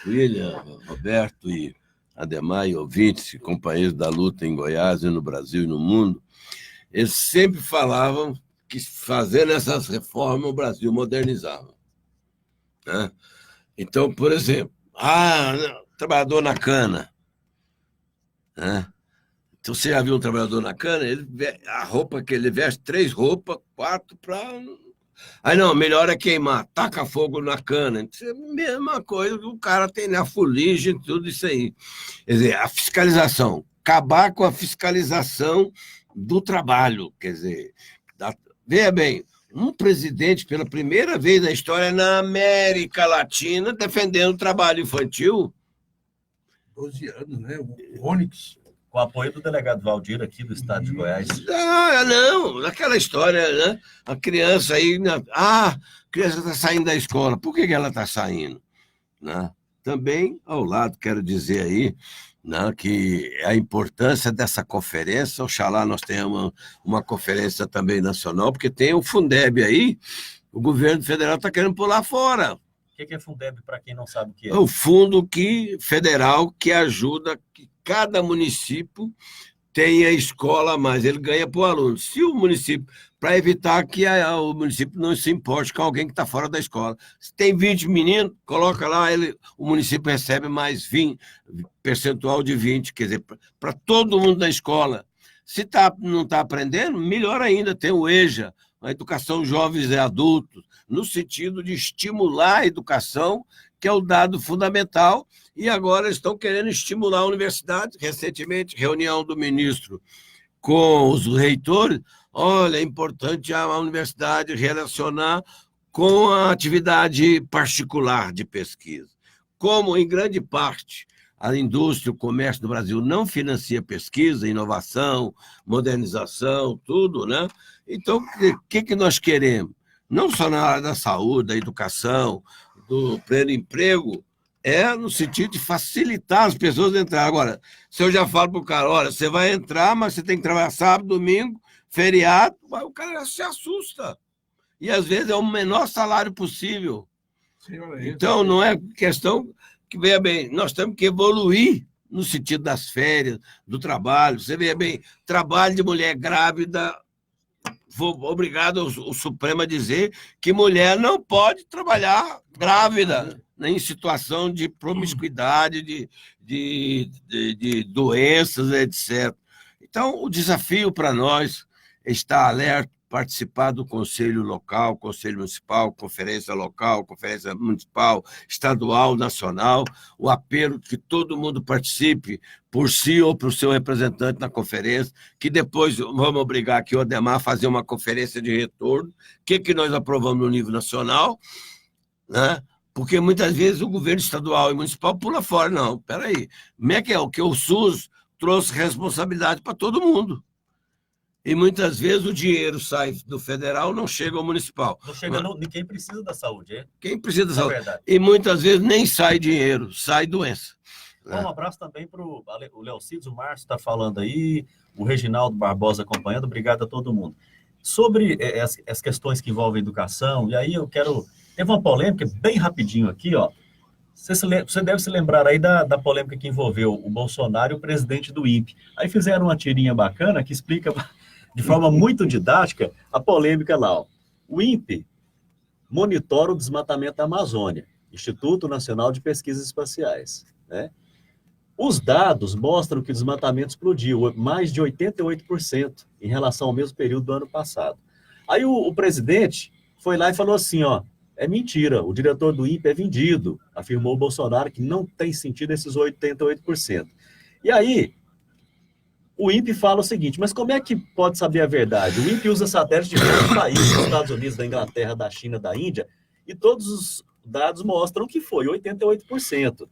William, Roberto e Ademar e ouvintes, companheiros da luta em Goiás e no Brasil e no mundo, eles sempre falavam que fazendo essas reformas o Brasil modernizava. Né? Então, por exemplo, trabalhador na cana. Né? Então, você já viu um trabalhador na cana? A roupa que ele veste, 3 roupas, 4 para... Aí não, melhor é queimar, taca fogo na cana. É a mesma coisa que o cara tem na fuligem, tudo isso aí. Quer dizer, a fiscalização acabar com a fiscalização do trabalho. Quer dizer, veja bem, um presidente, pela primeira vez na história na América Latina, defendendo o trabalho infantil. 12 anos, né? O Onyx. Com o apoio do delegado Valdir aqui do estado de Goiás. Não, aquela história, né? A criança aí, a criança está saindo da escola. Por que ela está saindo? Né? Também, ao lado, quero dizer aí, né, que a importância dessa conferência, oxalá nós tenhamos uma conferência também nacional, porque tem o Fundeb aí, o governo federal está querendo pular fora. O que é Fundeb, para quem não sabe o que é? É o fundo federal que ajuda que cada município tenha escola a mais, ele ganha por aluno. Se o município, para evitar que o município não se importe com alguém que está fora da escola. Se tem 20 meninos, coloca lá, o município recebe mais 20, percentual de 20, quer dizer, para todo mundo da escola. Se não está aprendendo, melhor ainda, tem o EJA, a Educação Jovens e Adultos, no sentido de estimular a educação, que é o dado fundamental, e agora estão querendo estimular a universidade. Recentemente, reunião do ministro com os reitores, olha, é importante a universidade relacionar com a atividade particular de pesquisa. Como, em grande parte, a indústria, o comércio do Brasil não financia pesquisa, inovação, modernização, tudo, né? Então, o que nós queremos? Não só na área da saúde, da educação, do pleno emprego, é no sentido de facilitar as pessoas a entrar. Agora, se eu já falo para o cara, olha, você vai entrar, mas você tem que trabalhar sábado, domingo, feriado, o cara se assusta. E, às vezes, é o menor salário possível. Então, não é questão que, veja bem, nós temos que evoluir no sentido das férias, do trabalho. Você veja bem, trabalho de mulher grávida, obrigado o Supremo a dizer que mulher não pode trabalhar grávida, em situação de promiscuidade, de doenças, etc. Então, o desafio para nós é estar alerta, participar do Conselho Local, Conselho Municipal, Conferência Local, Conferência Municipal, Estadual, Nacional, o apelo que todo mundo participe por si ou para o seu representante na conferência, que depois vamos obrigar aqui o Ademar a fazer uma conferência de retorno, o que nós aprovamos no nível nacional, né? Porque muitas vezes o governo estadual e municipal pula fora. Não, peraí, como é que o SUS trouxe responsabilidade para todo mundo? E muitas vezes o dinheiro sai do federal, não chega ao municipal. Não chega quem precisa da saúde, é? Quem precisa da saúde. E muitas vezes nem sai dinheiro, sai doença. Bom, um abraço também para o Leocides, o Márcio está falando aí, o Reginaldo Barbosa acompanhando, obrigado a todo mundo. Sobre as questões que envolvem educação, e aí eu quero... Teve uma polêmica bem rapidinho aqui, ó. Você deve se lembrar aí da polêmica que envolveu o Bolsonaro e o presidente do INPE. Aí fizeram uma tirinha bacana que explica de forma muito didática a polêmica lá, ó. O INPE monitora o desmatamento da Amazônia, Instituto Nacional de Pesquisas Espaciais, né? Os dados mostram que o desmatamento explodiu mais de 88% em relação ao mesmo período do ano passado. Aí o presidente foi lá e falou assim, ó, é mentira, o diretor do INPE é vendido, afirmou o Bolsonaro que não tem sentido esses 88%. E aí, o INPE fala o seguinte, mas como é que pode saber a verdade? O INPE usa satélites de vários países, dos Estados Unidos, da Inglaterra, da China, da Índia, e todos os dados mostram que foi 88%.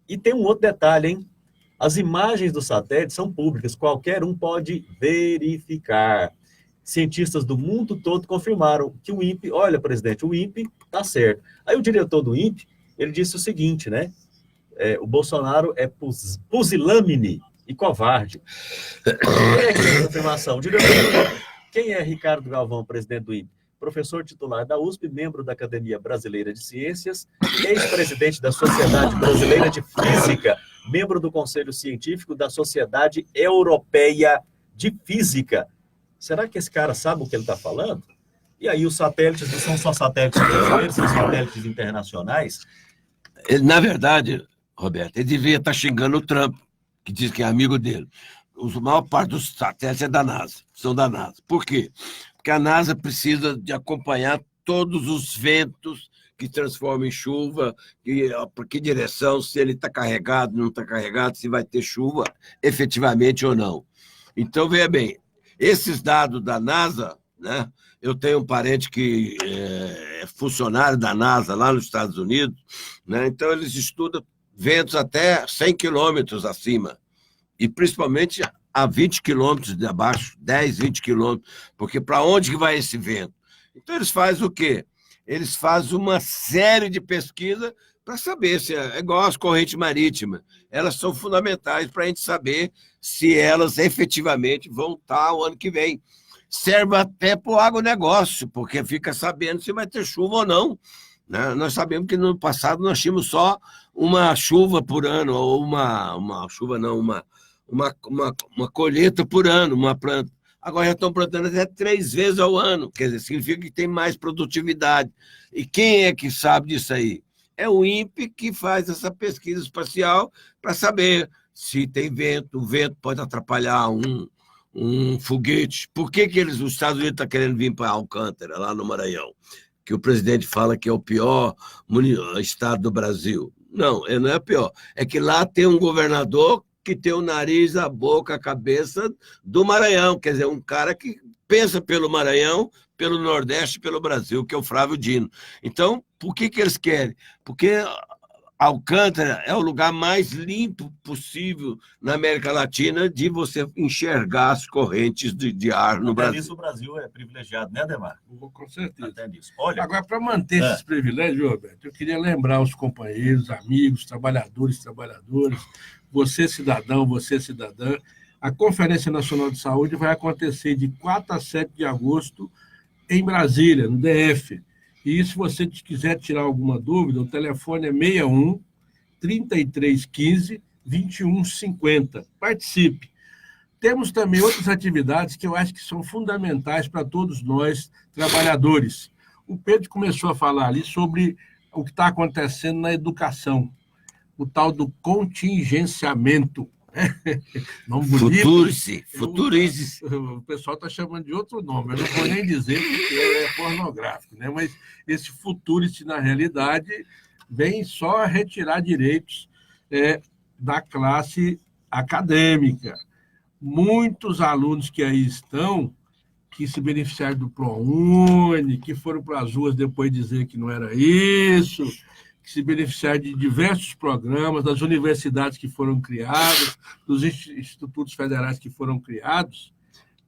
E tem um outro detalhe, hein? As imagens do satélite são públicas, qualquer um pode verificar. Cientistas do mundo todo confirmaram que o INPE, olha, presidente, o INPE está certo. Aí o diretor do INPE, ele disse o seguinte, né? O Bolsonaro é pusilânime e covarde. Quem é que tem essa afirmação? O diretor do INPE. Quem é Ricardo Galvão, presidente do INPE? Professor titular da USP, membro da Academia Brasileira de Ciências, ex-presidente da Sociedade Brasileira de Física, membro do Conselho Científico da Sociedade Europeia de Física. Será que esse cara sabe o que ele está falando? E aí os satélites não são só satélites brasileiros, são satélites internacionais? Na verdade, Roberto, ele devia estar xingando o Trump, que diz que é amigo dele. A maior parte dos satélites é da NASA, são da NASA. Por quê? Porque a NASA precisa de acompanhar todos os ventos que transforma em chuva, para que direção, se ele está carregado, não está carregado, se vai ter chuva efetivamente ou não. Então, veja bem, esses dados da NASA, né? Eu tenho um parente que é funcionário da NASA lá nos Estados Unidos, né? Então eles estudam ventos até 100 quilômetros acima, e principalmente a 20 quilômetros de abaixo, 10, 20 quilômetros, porque para onde que vai esse vento? Então eles fazem o quê? Eles fazem uma série de pesquisas para saber se é igual às correntes marítimas. Elas são fundamentais para a gente saber se elas efetivamente vão estar o ano que vem. Serve até para o agronegócio, porque fica sabendo se vai ter chuva ou não, né? Nós sabemos que no passado nós tínhamos só uma chuva por ano, ou uma chuva não, uma colheita por ano, uma planta. Agora já estão plantando até 3 vezes ao ano, quer dizer, significa que tem mais produtividade. E quem é que sabe disso aí? É o INPE que faz essa pesquisa espacial para saber se tem vento, o vento pode atrapalhar um foguete. Por que os Estados Unidos estão querendo vir para Alcântara, lá no Maranhão? Que o presidente fala que é o pior estado do Brasil. Não é o pior. É que lá tem um governador que tem o nariz, a boca, a cabeça do Maranhão. Quer dizer, um cara que pensa pelo Maranhão, pelo Nordeste, pelo Brasil, que é o Flávio Dino. Então, por que eles querem? Porque Alcântara é o lugar mais limpo possível na América Latina de você enxergar as correntes de ar no Brasil. Até nisso o Brasil é privilegiado, né, Ademar? Com certeza. Até nisso. Olha, agora, para manter esses privilégios, Roberto, eu queria lembrar os companheiros, amigos, trabalhadoras, você cidadão, você cidadã, a Conferência Nacional de Saúde vai acontecer de 4 a 7 de agosto em Brasília, no DF. E se você quiser tirar alguma dúvida, o telefone é 61 3315 2150. Participe. Temos também outras atividades que eu acho que são fundamentais para todos nós, trabalhadores. O Pedro começou a falar ali sobre o que está acontecendo na educação, o tal do contingenciamento. Futurize. O pessoal está chamando de outro nome, eu não vou nem dizer porque é pornográfico, né? Mas esse futurize, na realidade, vem só retirar direitos da classe acadêmica. Muitos alunos que aí estão, que se beneficiaram do ProUni, que foram para as ruas depois dizer que não era isso, que se beneficiaram de diversos programas, das universidades que foram criadas, dos institutos federais que foram criados,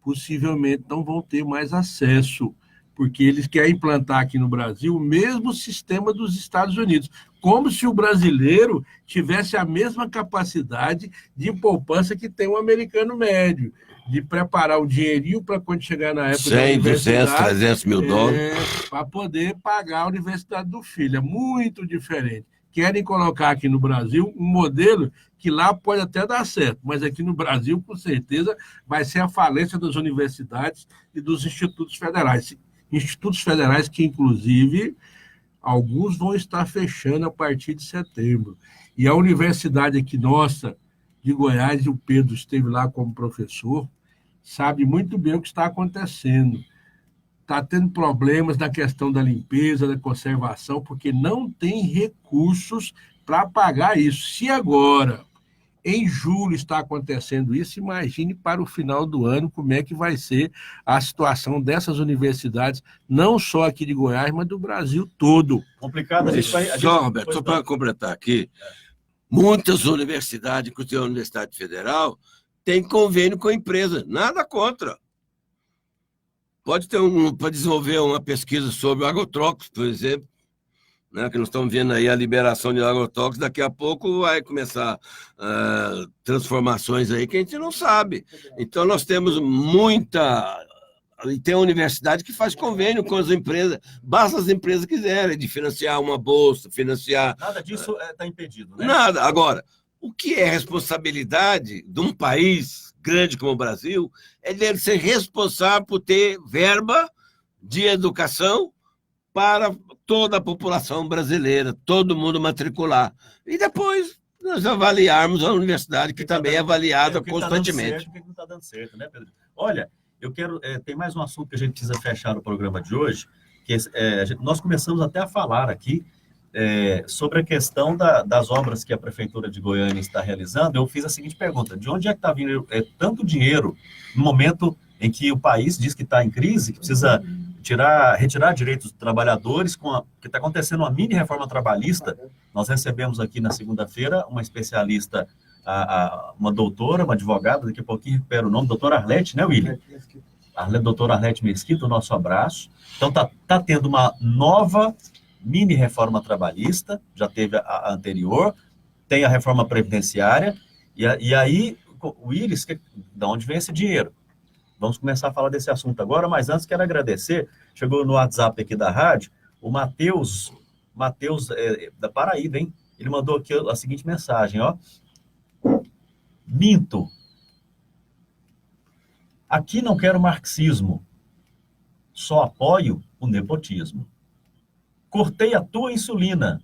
possivelmente não vão ter mais acesso, porque eles querem implantar aqui no Brasil o mesmo sistema dos Estados Unidos, como se o brasileiro tivesse a mesma capacidade de poupança que tem o americano médio, de preparar o dinheirinho para quando chegar na época 100, 200, 300 mil dólares. Para poder pagar a universidade do filho. É muito diferente. Querem colocar aqui no Brasil um modelo que lá pode até dar certo, mas aqui no Brasil, com certeza, vai ser a falência das universidades e dos institutos federais. Institutos federais que, inclusive, alguns vão estar fechando a partir de setembro. E a universidade aqui nossa, de Goiás, o Pedro esteve lá como professor, sabe muito bem o que está acontecendo. Está tendo problemas na questão da limpeza, da conservação, porque não tem recursos para pagar isso. Se agora, em julho, está acontecendo isso, imagine para o final do ano como é que vai ser a situação dessas universidades, não só aqui de Goiás, mas do Brasil todo. Complicado. Roberto, só para completar aqui, muitas universidades, inclusive a Universidade Federal, têm convênio com a empresa, nada contra. Pode desenvolver uma pesquisa sobre o agrotóxico, por exemplo, né, que nós estamos vendo aí a liberação de agrotóxicos, daqui a pouco vai começar transformações aí que a gente não sabe. Então, nós temos muita... E tem a universidade que faz convênio com as empresas, basta as empresas quiserem, de financiar uma bolsa, financiar... Nada disso está impedido, né? Nada. Agora, o que é responsabilidade de um país grande como o Brasil é dele ser responsável por ter verba de educação para toda a população brasileira, todo mundo matricular. E depois nós avaliarmos a universidade, que também é avaliada constantemente. O que não está dando certo, né, Pedro? Olha, eu quero... tem mais um assunto que a gente precisa fechar no programa de hoje, que nós começamos até a falar aqui sobre a questão das obras que a Prefeitura de Goiânia está realizando. Eu fiz a seguinte pergunta: de onde é que está vindo tanto dinheiro no momento em que o país diz que está em crise, que precisa retirar direitos dos trabalhadores, que está acontecendo uma mini reforma trabalhista? Nós recebemos aqui na segunda-feira uma especialista, uma doutora, uma advogada, daqui a pouquinho recupera o nome, doutora Arlete, né, William? Doutora Arlete Mesquita, o nosso abraço. Então, tá tendo uma nova mini reforma trabalhista, já teve a anterior, tem a reforma previdenciária, e aí, o Iris, de onde vem esse dinheiro? Vamos começar a falar desse assunto agora, mas antes quero agradecer, chegou no WhatsApp aqui da rádio, o Matheus da Paraíba, hein? Ele mandou aqui a seguinte mensagem, ó. Minto. Aqui não quero marxismo, só apoio o nepotismo. Cortei a tua insulina,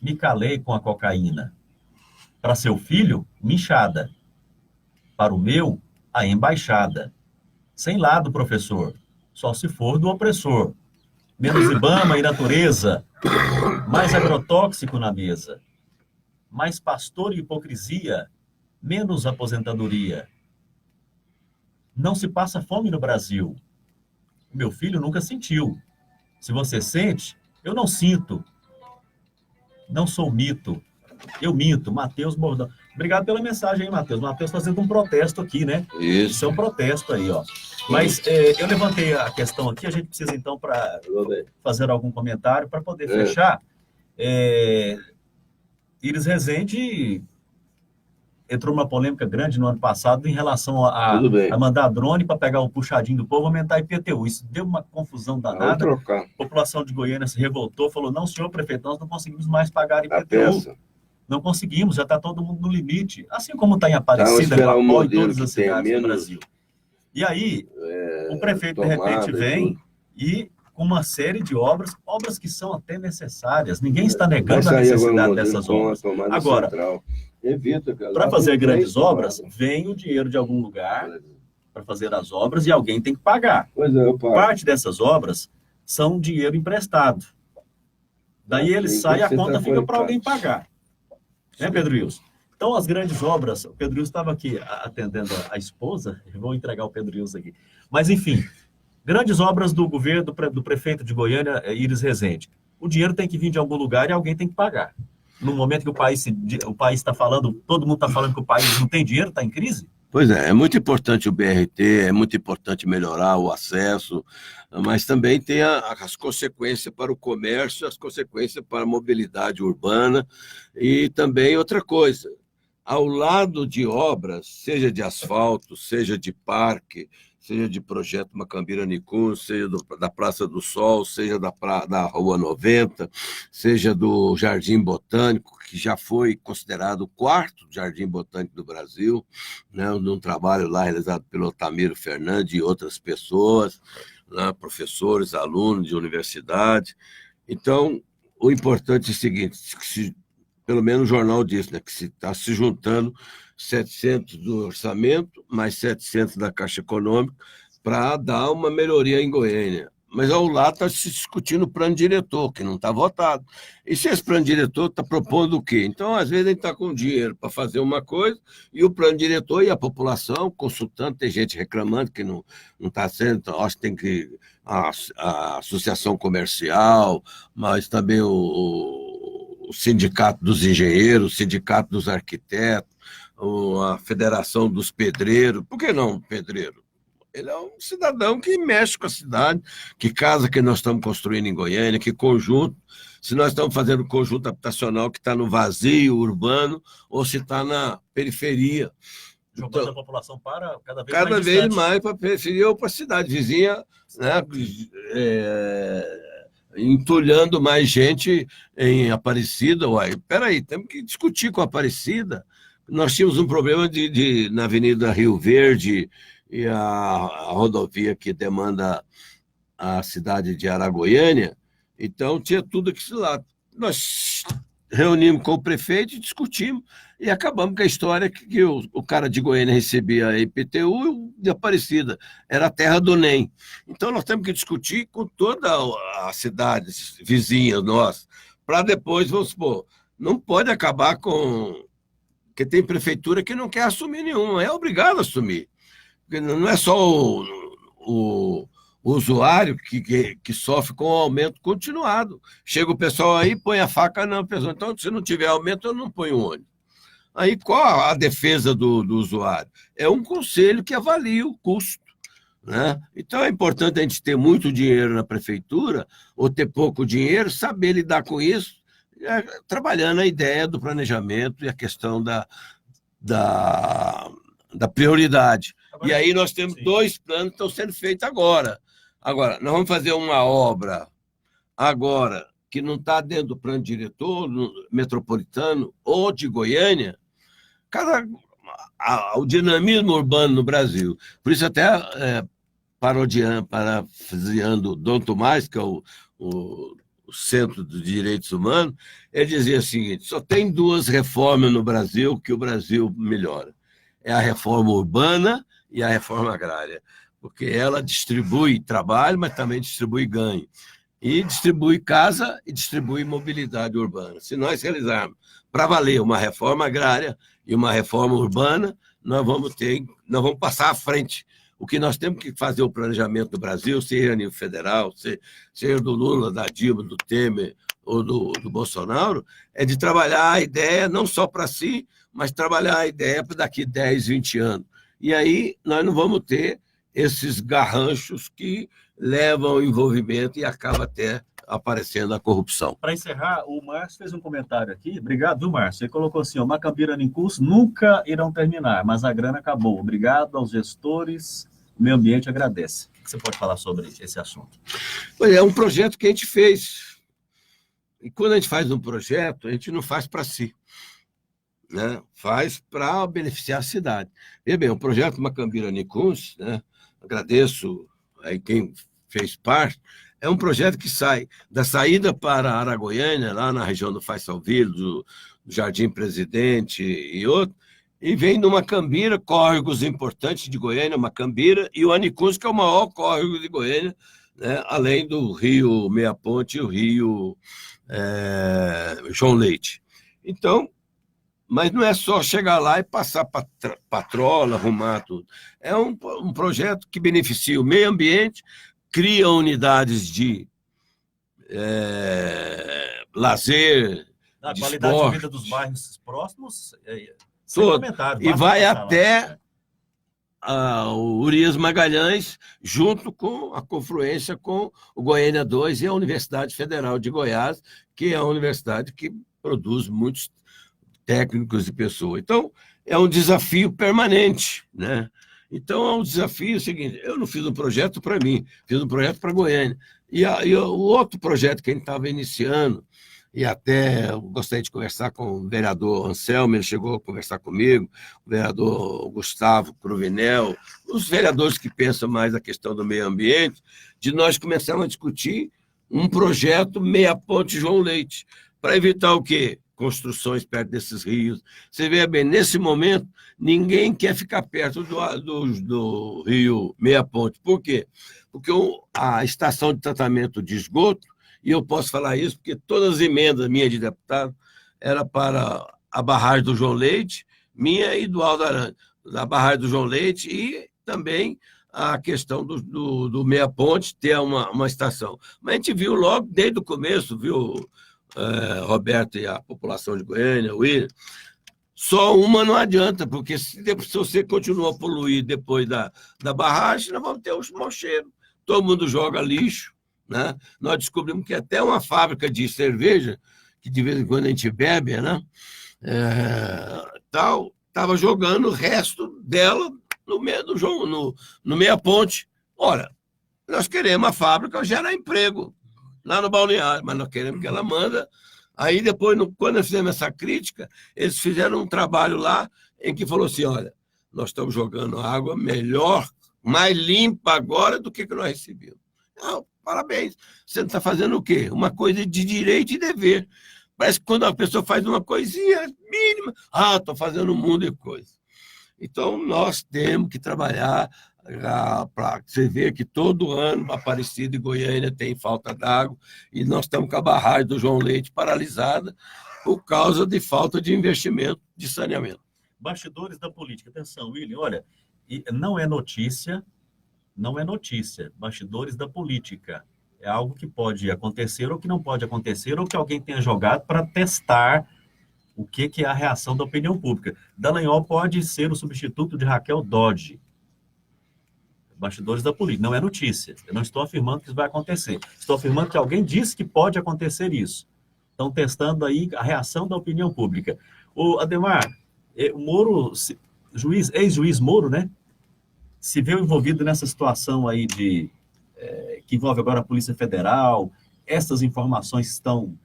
me calei com a cocaína. Para seu filho, minchada. Para o meu, a embaixada. Sem lado, professor, só se for do opressor. Menos Ibama e natureza, mais agrotóxico na mesa. Mais pastor e hipocrisia, menos aposentadoria. Não se passa fome no Brasil. Meu filho nunca sentiu. Se você sente, eu não sinto. Não sou mito. Eu minto. Matheus Bordão. Obrigado pela mensagem, hein, Matheus? Matheus fazendo um protesto aqui, né? Isso é um protesto aí, ó. Mas eu levantei a questão aqui, a gente precisa, então, para fazer algum comentário, para poder fechar. Iris Rezende entrou numa polêmica grande no ano passado em relação a mandar drone para pegar o puxadinho do povo, aumentar a IPTU. Isso deu uma confusão danada. A população de Goiânia se revoltou, falou: não, senhor prefeito, nós não conseguimos mais pagar IPTU. Não conseguimos, já está todo mundo no limite. Assim como está em Aparecida, Guapó, em todas as cidades do Brasil. E aí, o prefeito, de repente, vem e com uma série de obras que são até necessárias. Ninguém está negando a necessidade dessas obras. Agora, para fazer grandes obras, vem o dinheiro de algum lugar para fazer as obras e alguém tem que pagar. Parte dessas obras são dinheiro emprestado. Daí ele sai e a conta fica para alguém pagar. Né, Pedro Wilson? Então, as grandes obras, o Pedro Wilson estava aqui atendendo a esposa, eu vou entregar o Pedro Wilson aqui. Mas, enfim, grandes obras do governo, do prefeito de Goiânia, Iris Rezende. O dinheiro tem que vir de algum lugar e alguém tem que pagar. No momento que o país está falando, todo mundo está falando que o país não tem dinheiro, está em crise? Pois é muito importante o BRT, é muito importante melhorar o acesso, mas também tem as consequências para o comércio, as consequências para a mobilidade urbana e também outra coisa, ao lado de obras, seja de asfalto, seja de parque, seja de projeto Macambira-Nicum, seja da Praça do Sol, seja da Rua 90, seja do Jardim Botânico, que já foi considerado o quarto Jardim Botânico do Brasil, né, num trabalho lá realizado pelo Otamiro Fernandes e outras pessoas, né, professores, alunos de universidade. Então, o importante é o seguinte, pelo menos o jornal diz, né, que se está se juntando 700 do orçamento, mais 700 da Caixa Econômica, para dar uma melhoria em Goiânia. Mas ao lado está se discutindo o plano diretor, que não está votado. E se esse plano diretor está propondo o quê? Então, às vezes, a gente está com dinheiro para fazer uma coisa, e o plano diretor e a população consultando, tem gente reclamando que não está sendo, então, acho que tem que a associação comercial, mas também o sindicato dos engenheiros, o sindicato dos arquitetos, a Federação dos Pedreiros. Por que não pedreiro? Ele é um cidadão que mexe com a cidade, que casa que nós estamos construindo em Goiânia, que conjunto, se nós estamos fazendo conjunto habitacional que está no vazio urbano ou se está na periferia. Jogando então, a população para cada vez mais para a periferia ou para a cidade vizinha, né, entulhando mais gente em Aparecida. Uai, peraí, temos que discutir com a Aparecida. Nós tínhamos um problema na Avenida Rio Verde e a rodovia que demanda a cidade de Aragoiânia, então tinha tudo aqui lá. Nós reunimos com o prefeito e discutimos, e acabamos com a história que o cara de Goiânia recebia a IPTU de Aparecida, era a terra do NEM. Então, nós temos que discutir com todas as cidades vizinhas nossas, para depois, vamos supor, não pode acabar com... Porque tem prefeitura que não quer assumir nenhum, é obrigado a assumir. Porque não é só o usuário que sofre com o aumento continuado. Chega o pessoal aí, põe a faca na pessoa. Então, se não tiver aumento, eu não ponho o ônibus. Aí, qual a defesa do usuário? É um conselho que avalia o custo, né? Então, é importante a gente ter muito dinheiro na prefeitura, ou ter pouco dinheiro, saber lidar com isso, trabalhando a ideia do planejamento e a questão da prioridade. E aí nós temos dois planos que estão sendo feitos agora. Agora, nós vamos fazer uma obra agora que não está dentro do plano diretor metropolitano ou de Goiânia, o dinamismo urbano no Brasil. Por isso até parafraseando Dom Tomás, que é o Centro dos Direitos Humanos, ele dizia o seguinte: só tem duas reformas no Brasil que o Brasil melhora. É a reforma urbana e a reforma agrária, porque ela distribui trabalho, mas também distribui ganho. E distribui casa e distribui mobilidade urbana. Se nós realizarmos para valer uma reforma agrária e uma reforma urbana, nós vamos passar à frente. O que nós temos que fazer o planejamento do Brasil, seja a nível federal, seja do Lula, da Dilma, do Temer ou do Bolsonaro, é de trabalhar a ideia não só para si, mas trabalhar a ideia para daqui 10, 20 anos. E aí nós não vamos ter esses garranchos que levam ao envolvimento e acaba até aparecendo a corrupção. Para encerrar, o Márcio fez um comentário aqui. Obrigado, viu, Márcio? Ele colocou assim: ó, Macambira em curso nunca irão terminar, mas a grana acabou. Obrigado aos gestores, o meio ambiente agradece. O que você pode falar sobre esse assunto? É um projeto que a gente fez. E quando a gente faz um projeto, a gente não faz para si, né? Faz para beneficiar a cidade. Veja bem, o projeto Macambira Nicuns, né? Agradeço aí quem fez parte. É um projeto que sai da saída para Aragoiânia, lá na região do Faisalville, do Jardim Presidente e outro, e vem de Macambira, córregos importantes de Goiânia, Macambira, e o Anicuns, que é o maior córrego de Goiânia, né, além do rio Meia Ponte e o rio João Leite. Então, mas não é só chegar lá e passar patrola, arrumar tudo. É um projeto que beneficia o meio ambiente, cria unidades de lazer, a de qualidade esporte, de vida dos bairros próximos, todo. E vai até o Urias Magalhães, junto com a confluência com o Goiânia 2 e a Universidade Federal de Goiás, que é a universidade que produz muitos técnicos e pessoas. Então, é um desafio permanente, né? Então, é um desafio seguinte: eu não fiz um projeto para mim, fiz um projeto para Goiânia. E o outro projeto que a gente estava iniciando, e até eu gostaria de conversar com o vereador Anselmo, ele chegou a conversar comigo, o vereador Gustavo Cruvinel, os vereadores que pensam mais a questão do meio ambiente, de nós começarmos a discutir um projeto Meia Ponte João Leite, para evitar o quê? Construções perto desses rios. Você vê bem, nesse momento, ninguém quer ficar perto do rio Meia Ponte. Por quê? Porque a estação de tratamento de esgoto, e eu posso falar isso porque todas as emendas minhas de deputado eram para a barragem do João Leite, minha e do Aldo Aranha, da barragem do João Leite, e também a questão do Meia Ponte ter uma estação. Mas a gente viu logo desde o começo, viu, Roberto e a população de Goiânia, William, só uma não adianta, porque se você continua a poluir depois da barragem, nós vamos ter um mau cheiro. Todo mundo joga lixo, né? Nós descobrimos que até uma fábrica de cerveja, que de vez em quando a gente bebe, né? Estava jogando o resto dela no meio do jogo, no Meia Ponte. Ora, nós queremos a fábrica gerar emprego lá no balneário, mas nós queremos que ela manda. Aí depois, quando nós fizemos essa crítica, eles fizeram um trabalho lá em que falou assim: olha, nós estamos jogando água melhor, mais limpa agora do que nós recebemos. Parabéns. Você está fazendo o quê? Uma coisa de direito e dever. Parece que quando a pessoa faz uma coisinha mínima, estou fazendo um mundo de coisas. Então, nós temos que trabalhar para você ver que todo ano Aparecida e Goiânia tem falta d'água e nós estamos com a barragem do João Leite paralisada por causa de falta de investimento de saneamento. Bastidores da política. Atenção, William, olha, não é notícia, bastidores da política. É algo que pode acontecer ou que não pode acontecer, ou que alguém tenha jogado para testar o que é a reação da opinião pública. Dallagnol pode ser o substituto de Raquel Dodge. Bastidores da política, não é notícia. Eu não estou afirmando que isso vai acontecer. Estou afirmando que alguém disse que pode acontecer isso. Estão testando aí a reação da opinião pública. O Ademar, o Moro, ex-juiz Moro, né? Se viu envolvido nessa situação aí que envolve agora a Polícia Federal. Essas informações estão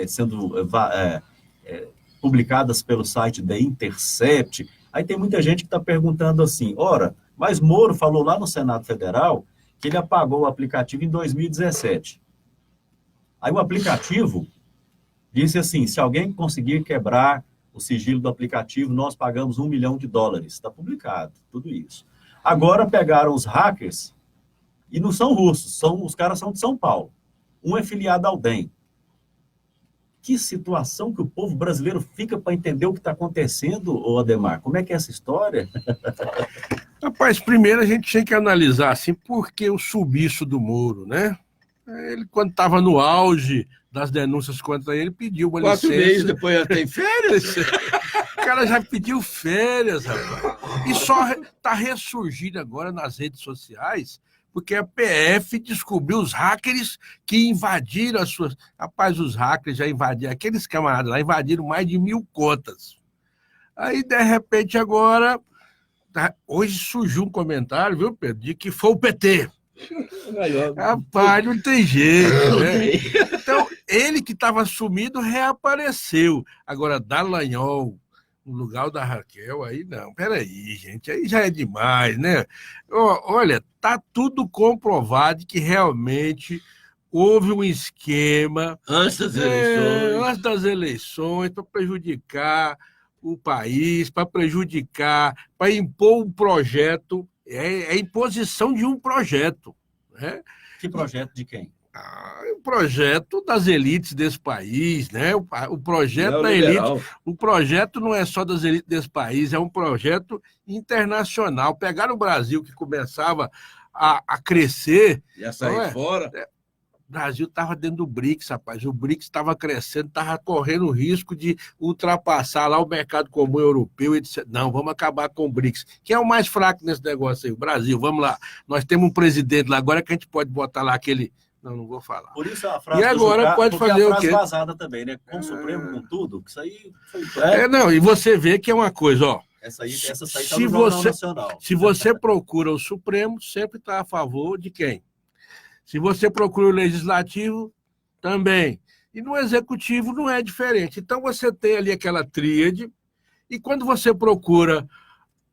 sendo publicadas pelo site The Intercept. Aí tem muita gente que está perguntando assim, ora, mas Moro falou lá no Senado Federal que ele apagou o aplicativo em 2017. Aí o aplicativo disse assim, se alguém conseguir quebrar o sigilo do aplicativo, nós pagamos $1 milhão. Está publicado, tudo isso. Agora pegaram os hackers, e não são russos, os caras são de São Paulo. Um é filiado ao DEM. Que situação que o povo brasileiro fica para entender o que está acontecendo, ô Ademar? Como é que é essa história? Rapaz, primeiro a gente tem que analisar assim, por que o sumiço do Moro, né? Ele, quando estava no auge das denúncias contra ele, pediu uma licença. 4 meses depois já tem férias? O cara já pediu férias, rapaz. E só está ressurgindo agora nas redes sociais, porque a PF descobriu os hackers que invadiram as suas... Rapaz, os hackers já invadiram, aqueles camaradas lá invadiram mais de 1.000 contas. Aí, de repente, agora... Hoje surgiu um comentário, viu, Pedro, de que foi o PT. Rapaz, não tem jeito, né? Então, ele que estava sumido reapareceu. Agora, Dallagnol, no lugar da Raquel, aí não. Peraí, gente, aí já é demais, né? Olha, tá tudo comprovado que realmente houve um esquema antes das eleições para prejudicar o país, para prejudicar, para impor um projeto, é imposição de um projeto. Né? Que projeto de quem? O projeto das elites desse país, né? O projeto da elite. O projeto não é só das elites desse país, é um projeto internacional. Pegaram o Brasil, que começava a crescer. E a sair fora. O Brasil estava dentro do BRICS, rapaz. O BRICS estava crescendo, estava correndo o risco de ultrapassar lá o mercado comum europeu. Etc. Não, vamos acabar com o BRICS. Quem é o mais fraco nesse negócio aí? O Brasil, vamos lá. Nós temos um presidente lá agora que a gente pode botar lá aquele... Não vou falar. Por isso a frase e agora pode fazer o quê? Vazada também, né? Com o Supremo, com tudo, que isso aí foi... Não, e você vê que é uma coisa, ó. Essa saída tá no Jornal Nacional. Se você procura o Supremo, sempre está a favor de quem? Se você procura o Legislativo, também. E no Executivo não é diferente. Então você tem ali aquela tríade, e quando você procura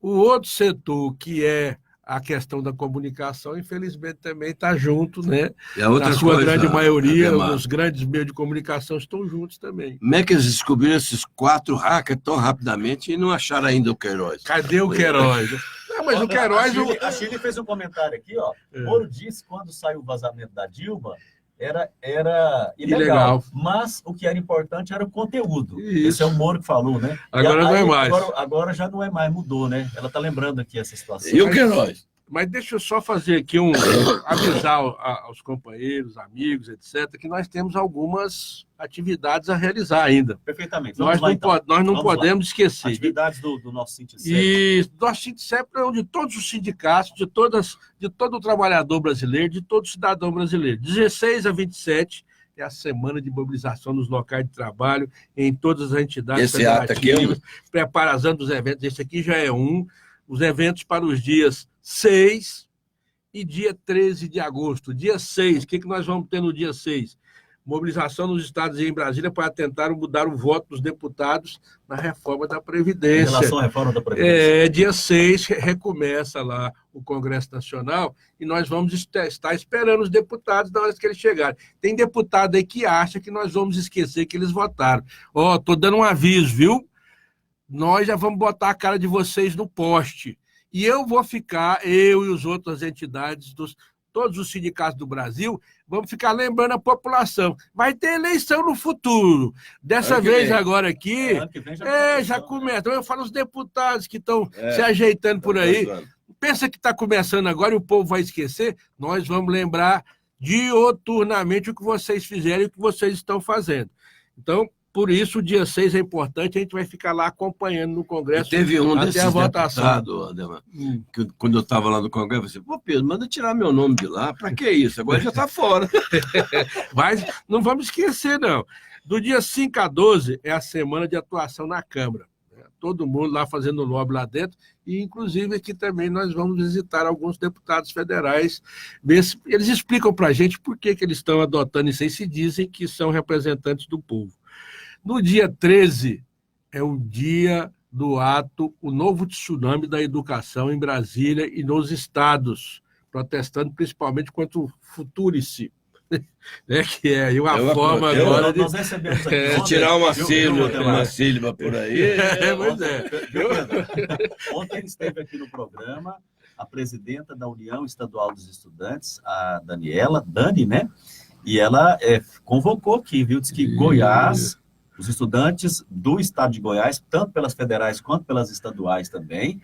o outro setor, que é a questão da comunicação, infelizmente também está junto, né? Na sua grande maioria, os grandes meios de comunicação estão juntos também. Como é que eles descobriram esses 4 hackers tão rapidamente e não acharam ainda o Queiroz? Cadê o Queiroz? Não, mas o Queiroz... A Chile fez um comentário aqui, ó. Moro disse que quando saiu o vazamento da Dilma, era ilegal. Mas o que era importante era o conteúdo. Isso. Esse é o Moro que falou, né? Agora não é mais. Agora já não é mais, mudou, né? Ela está lembrando aqui essa situação. E o Queiroz? Mas deixa eu só fazer aqui avisar aos companheiros, amigos, etc., que nós temos algumas atividades a realizar ainda. Perfeitamente. Nós não podemos esquecer. Atividades do nosso Sinticep. E nosso Sinticep é onde todos os sindicatos, de todo o trabalhador brasileiro, de todo cidadão brasileiro. 16 a 27 é a semana de mobilização nos locais de trabalho, em todas as entidades federativas, preparando os eventos. Esse aqui já é os eventos para os dias 6 e dia 13 de agosto. Dia 6, o que nós vamos ter no dia 6? mobilização nos estados e em Brasília para tentar mudar o voto dos deputados na reforma da Previdência. Em relação à reforma da Previdência. Dia 6 recomeça lá o Congresso Nacional e nós vamos estar esperando os deputados na hora que eles chegarem. Tem deputado aí que acha que nós vamos esquecer que eles votaram. Estou dando um aviso, viu? Nós já vamos botar a cara de vocês no poste. E eu vou ficar, eu e as outras entidades todos os sindicatos do Brasil, vamos ficar lembrando a população. Vai ter eleição no futuro. Dessa vez agora aqui, já começa. Então eu falo os deputados que estão se ajeitando por aí. Pensa que está começando agora e o povo vai esquecer? Nós vamos lembrar dioturnamente o que vocês fizeram e o que vocês estão fazendo. Então, por isso, o dia 6 é importante, a gente vai ficar lá acompanhando no Congresso. E teve um desses a votação. deputados, Ademar, que quando eu estava lá no Congresso, eu falei, pô, Pedro, manda tirar meu nome de lá, para que isso? Agora já está fora. Mas não vamos esquecer, não. Do dia 5 a 12 é a semana de atuação na Câmara. Todo mundo lá fazendo lobby lá dentro, e inclusive aqui também nós vamos visitar alguns deputados federais, ver se eles explicam para a gente por que eles estão adotando isso aí, se dizem que são representantes do povo. No dia 13 é o dia do ato, o novo tsunami da educação em Brasília e nos estados, protestando principalmente contra o Futurice, né, que é uma forma agora de... Nós recebemos aqui tirar uma sílaba por aí. Ontem esteve aqui no programa a presidenta da União Estadual dos Estudantes, a Dani, né? E ela convocou aqui, viu? Diz que Goiás, os estudantes do estado de Goiás, tanto pelas federais quanto pelas estaduais também,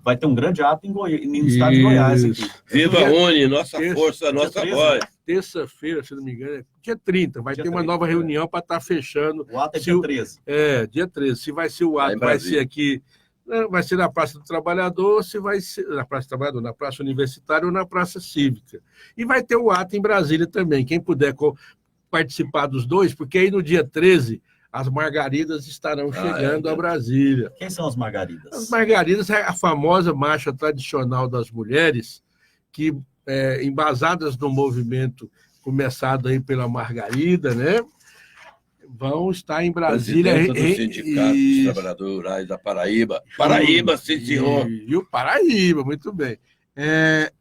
vai ter um grande ato no estado de Goiás aqui. Viva a Uni, nossa força, nossa 13, voz. Terça-feira, se não me engano, dia 30, vai ter uma nova reunião para estar fechando. O ato é dia 13. Dia 13. Se vai ser o ato, vai ser aqui, vai ser na Praça do Trabalhador, se vai ser na Praça do Trabalhador, na Praça Universitária ou na Praça Cívica. E vai ter o ato em Brasília também. Quem puder participar dos dois, porque aí no dia 13 as margaridas estarão chegando a Brasília. Quem são as margaridas? As margaridas é a famosa marcha tradicional das mulheres, que, embasadas no movimento começado aí pela Margarida, né, vão estar em Brasília. Presidenta do Sindicato dos Trabalhadores Rurais da Paraíba. Paraíba, sim, senhor. E o Paraíba, muito bem.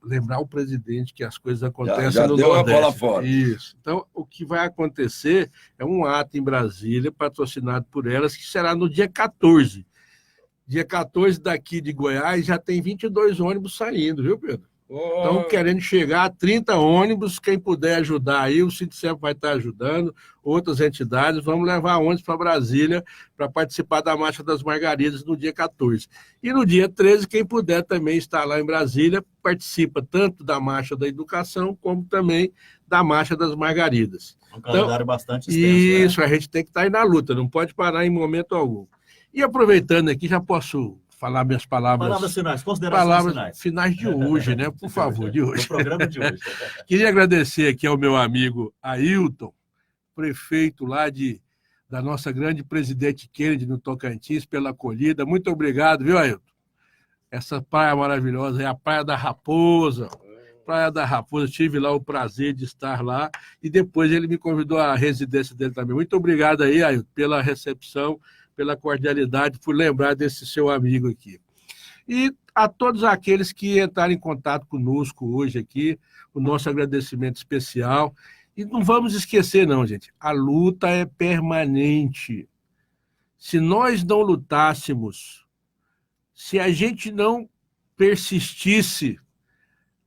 Lembrar o presidente que as coisas acontecem já no deu Nordeste. A bola fora. Isso. Então, o que vai acontecer é um ato em Brasília, patrocinado por elas, que será no dia 14. Dia 14 daqui de Goiás já tem 22 ônibus saindo, viu, Pedro? Estão querendo chegar a 30 ônibus. Quem puder ajudar aí, o Sindicep vai estar ajudando, outras entidades. Vamos levar ônibus para Brasília para participar da Marcha das Margaridas no dia 14. E no dia 13, quem puder também estar lá em Brasília, participa tanto da Marcha da Educação, como também da Marcha das Margaridas. Um calendário bastante extenso. Isso, a gente tem que estar aí na luta, não pode parar em momento algum. E aproveitando aqui, já posso falar minhas palavras finais, considerações finais de hoje, né? Por favor, de hoje. O programa de hoje. Queria agradecer aqui ao meu amigo Ailton, prefeito lá da nossa grande Presidente Kennedy no Tocantins, pela acolhida. Muito obrigado, viu, Ailton? Essa praia maravilhosa é a Praia da Raposa. Praia da Raposa, tive lá o prazer de estar lá e depois ele me convidou à residência dele também. Muito obrigado aí, Ailton, pela recepção, pela cordialidade, por lembrar desse seu amigo aqui. E a todos aqueles que entraram em contato conosco hoje aqui, o nosso agradecimento especial. E não vamos esquecer, não, gente, a luta é permanente. Se nós não lutássemos, se a gente não persistisse,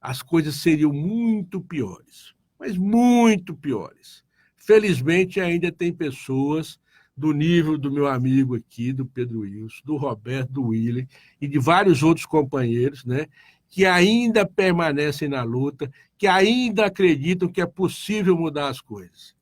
as coisas seriam muito piores, mas muito piores. Felizmente, ainda tem pessoas do nível do meu amigo aqui, do Pedro Wilson, do Roberto, do William e de vários outros companheiros, né, que ainda permanecem na luta, que ainda acreditam que é possível mudar as coisas.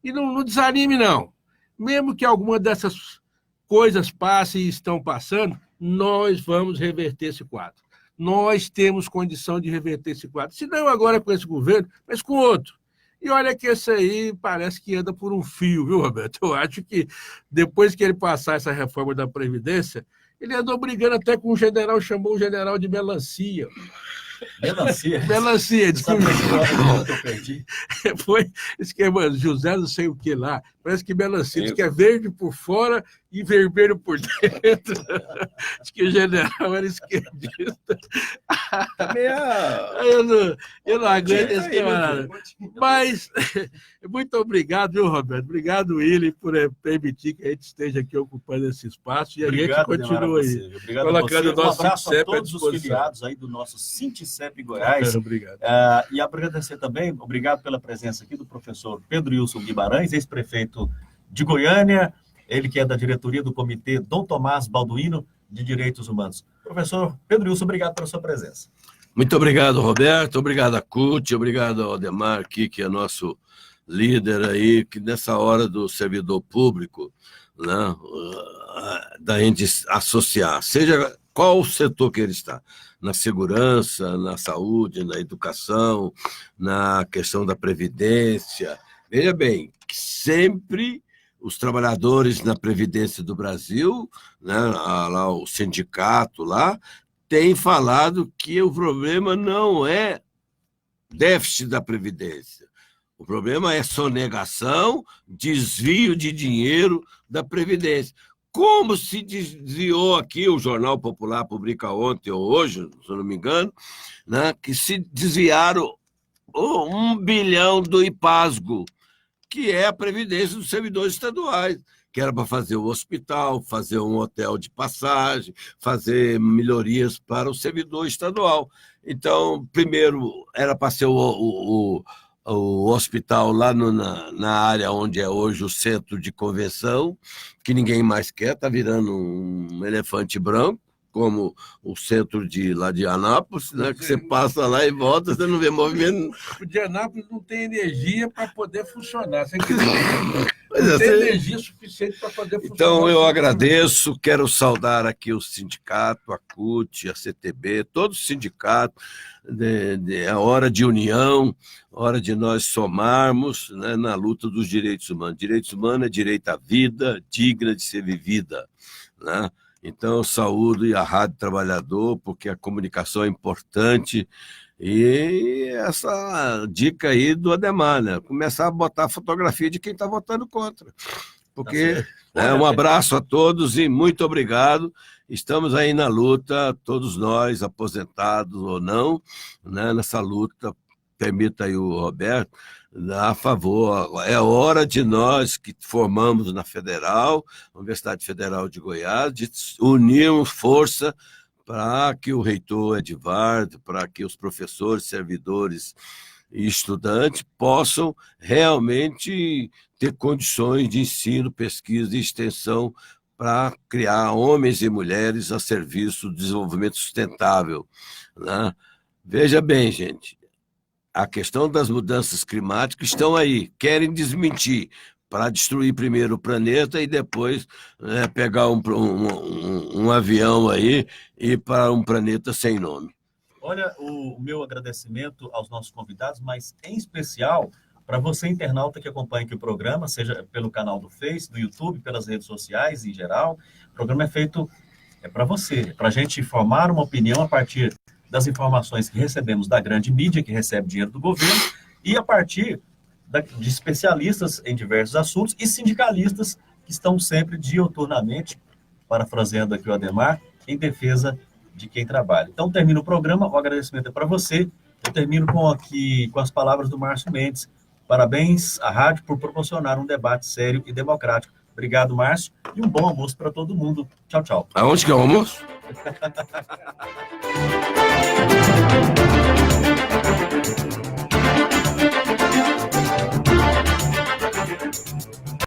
E não desanime, não. Mesmo que alguma dessas coisas passem e estão passando, nós vamos reverter esse quadro. Nós temos condição de reverter esse quadro. Se não agora com esse governo, mas com outro. E olha que esse aí parece que anda por um fio, viu, Roberto? Eu acho que depois que ele passar essa reforma da Previdência, ele andou brigando até com o general, chamou o general de melancia. Melancia. Melancia, Você sabe que eu perdi? Foi esquema José não sei o que lá. Parece que melancia diz que é verde por fora e vermelho por dentro. Acho que o general era esquerdista. Eu não aguento esse camarada. Mas, muito obrigado, viu, Roberto? Obrigado, Willy, por permitir que a gente esteja aqui ocupando esse espaço e Obrigado, a gente continua aí. Obrigado colocando a você. O nosso um abraço a à todos os filiados aí do nosso Sintecep Goiás. Obrigado. E agradecer também, obrigado pela presença aqui do professor Pedro Wilson Guimarães, ex-prefeito de Goiânia, ele que é da diretoria do Comitê Dom Tomás Balduino de Direitos Humanos. Professor Pedro Wilson, obrigado pela sua presença. Muito obrigado, Roberto. Obrigado a CUT, obrigado ao Ademar aqui, que é nosso líder aí, que nessa hora do servidor público, né, da gente associar, seja qual o setor que ele está, na segurança, na saúde, na educação, na questão da previdência. Veja bem, que sempre os trabalhadores na Previdência do Brasil, né, lá o sindicato lá, tem falado que o problema não é déficit da Previdência. O problema é sonegação, desvio de dinheiro da Previdência. Como se desviou aqui, o Jornal Popular publica ontem ou hoje, se eu não me engano, né, que se desviaram 1 bilhão do IPASGO, que é a Previdência dos servidores estaduais, que era para fazer o hospital, fazer um hotel de passagem, fazer melhorias para o servidor estadual. Então, primeiro, era para ser o hospital lá na área onde é hoje o centro de convenção, que ninguém mais quer, está virando um elefante branco, como o centro lá de Anápolis, né, que você passa lá e volta, você não vê movimento. O de Anápolis não tem energia para poder funcionar. Você não tem energia suficiente para poder funcionar. Então, eu agradeço, quero saudar aqui o sindicato, a CUT, a CTB, todo o sindicato, é hora de união, hora de nós somarmos, né, na luta dos direitos humanos. Direitos humanos é direito à vida digna de ser vivida, né? Então, eu saúdo a Rádio Trabalhador, porque a comunicação é importante. E essa dica aí do Ademar, né? Começar a botar a fotografia de quem está votando contra. Porque um abraço a todos e muito obrigado. Estamos aí na luta, todos nós, aposentados ou não, né? Nessa luta. Permita aí o Roberto, a favor. É hora de nós que formamos na Federal, Universidade Federal de Goiás, de unirmos força para que o reitor Edivardo, para que os professores, servidores e estudantes possam realmente ter condições de ensino, pesquisa e extensão para criar homens e mulheres a serviço do desenvolvimento sustentável, né? Veja bem, gente, a questão das mudanças climáticas estão aí, querem desmentir para destruir primeiro o planeta e depois pegar um avião aí e ir para um planeta sem nome. Olha, o meu agradecimento aos nossos convidados, mas em especial para você, internauta que acompanha aqui o programa, seja pelo canal do Face, do YouTube, pelas redes sociais em geral. O programa é feito para você, para a gente formar uma opinião a partir das informações que recebemos da grande mídia, que recebe dinheiro do governo, e a partir de especialistas em diversos assuntos e sindicalistas que estão sempre diuturnamente, parafraseando aqui o Ademar, em defesa de quem trabalha. Então, termina o programa, o agradecimento é para você. Eu termino com as palavras do Márcio Mendes. Parabéns à rádio por proporcionar um debate sério e democrático. Obrigado, Márcio, e um bom almoço para todo mundo. Tchau, tchau. Aonde que é o almoço?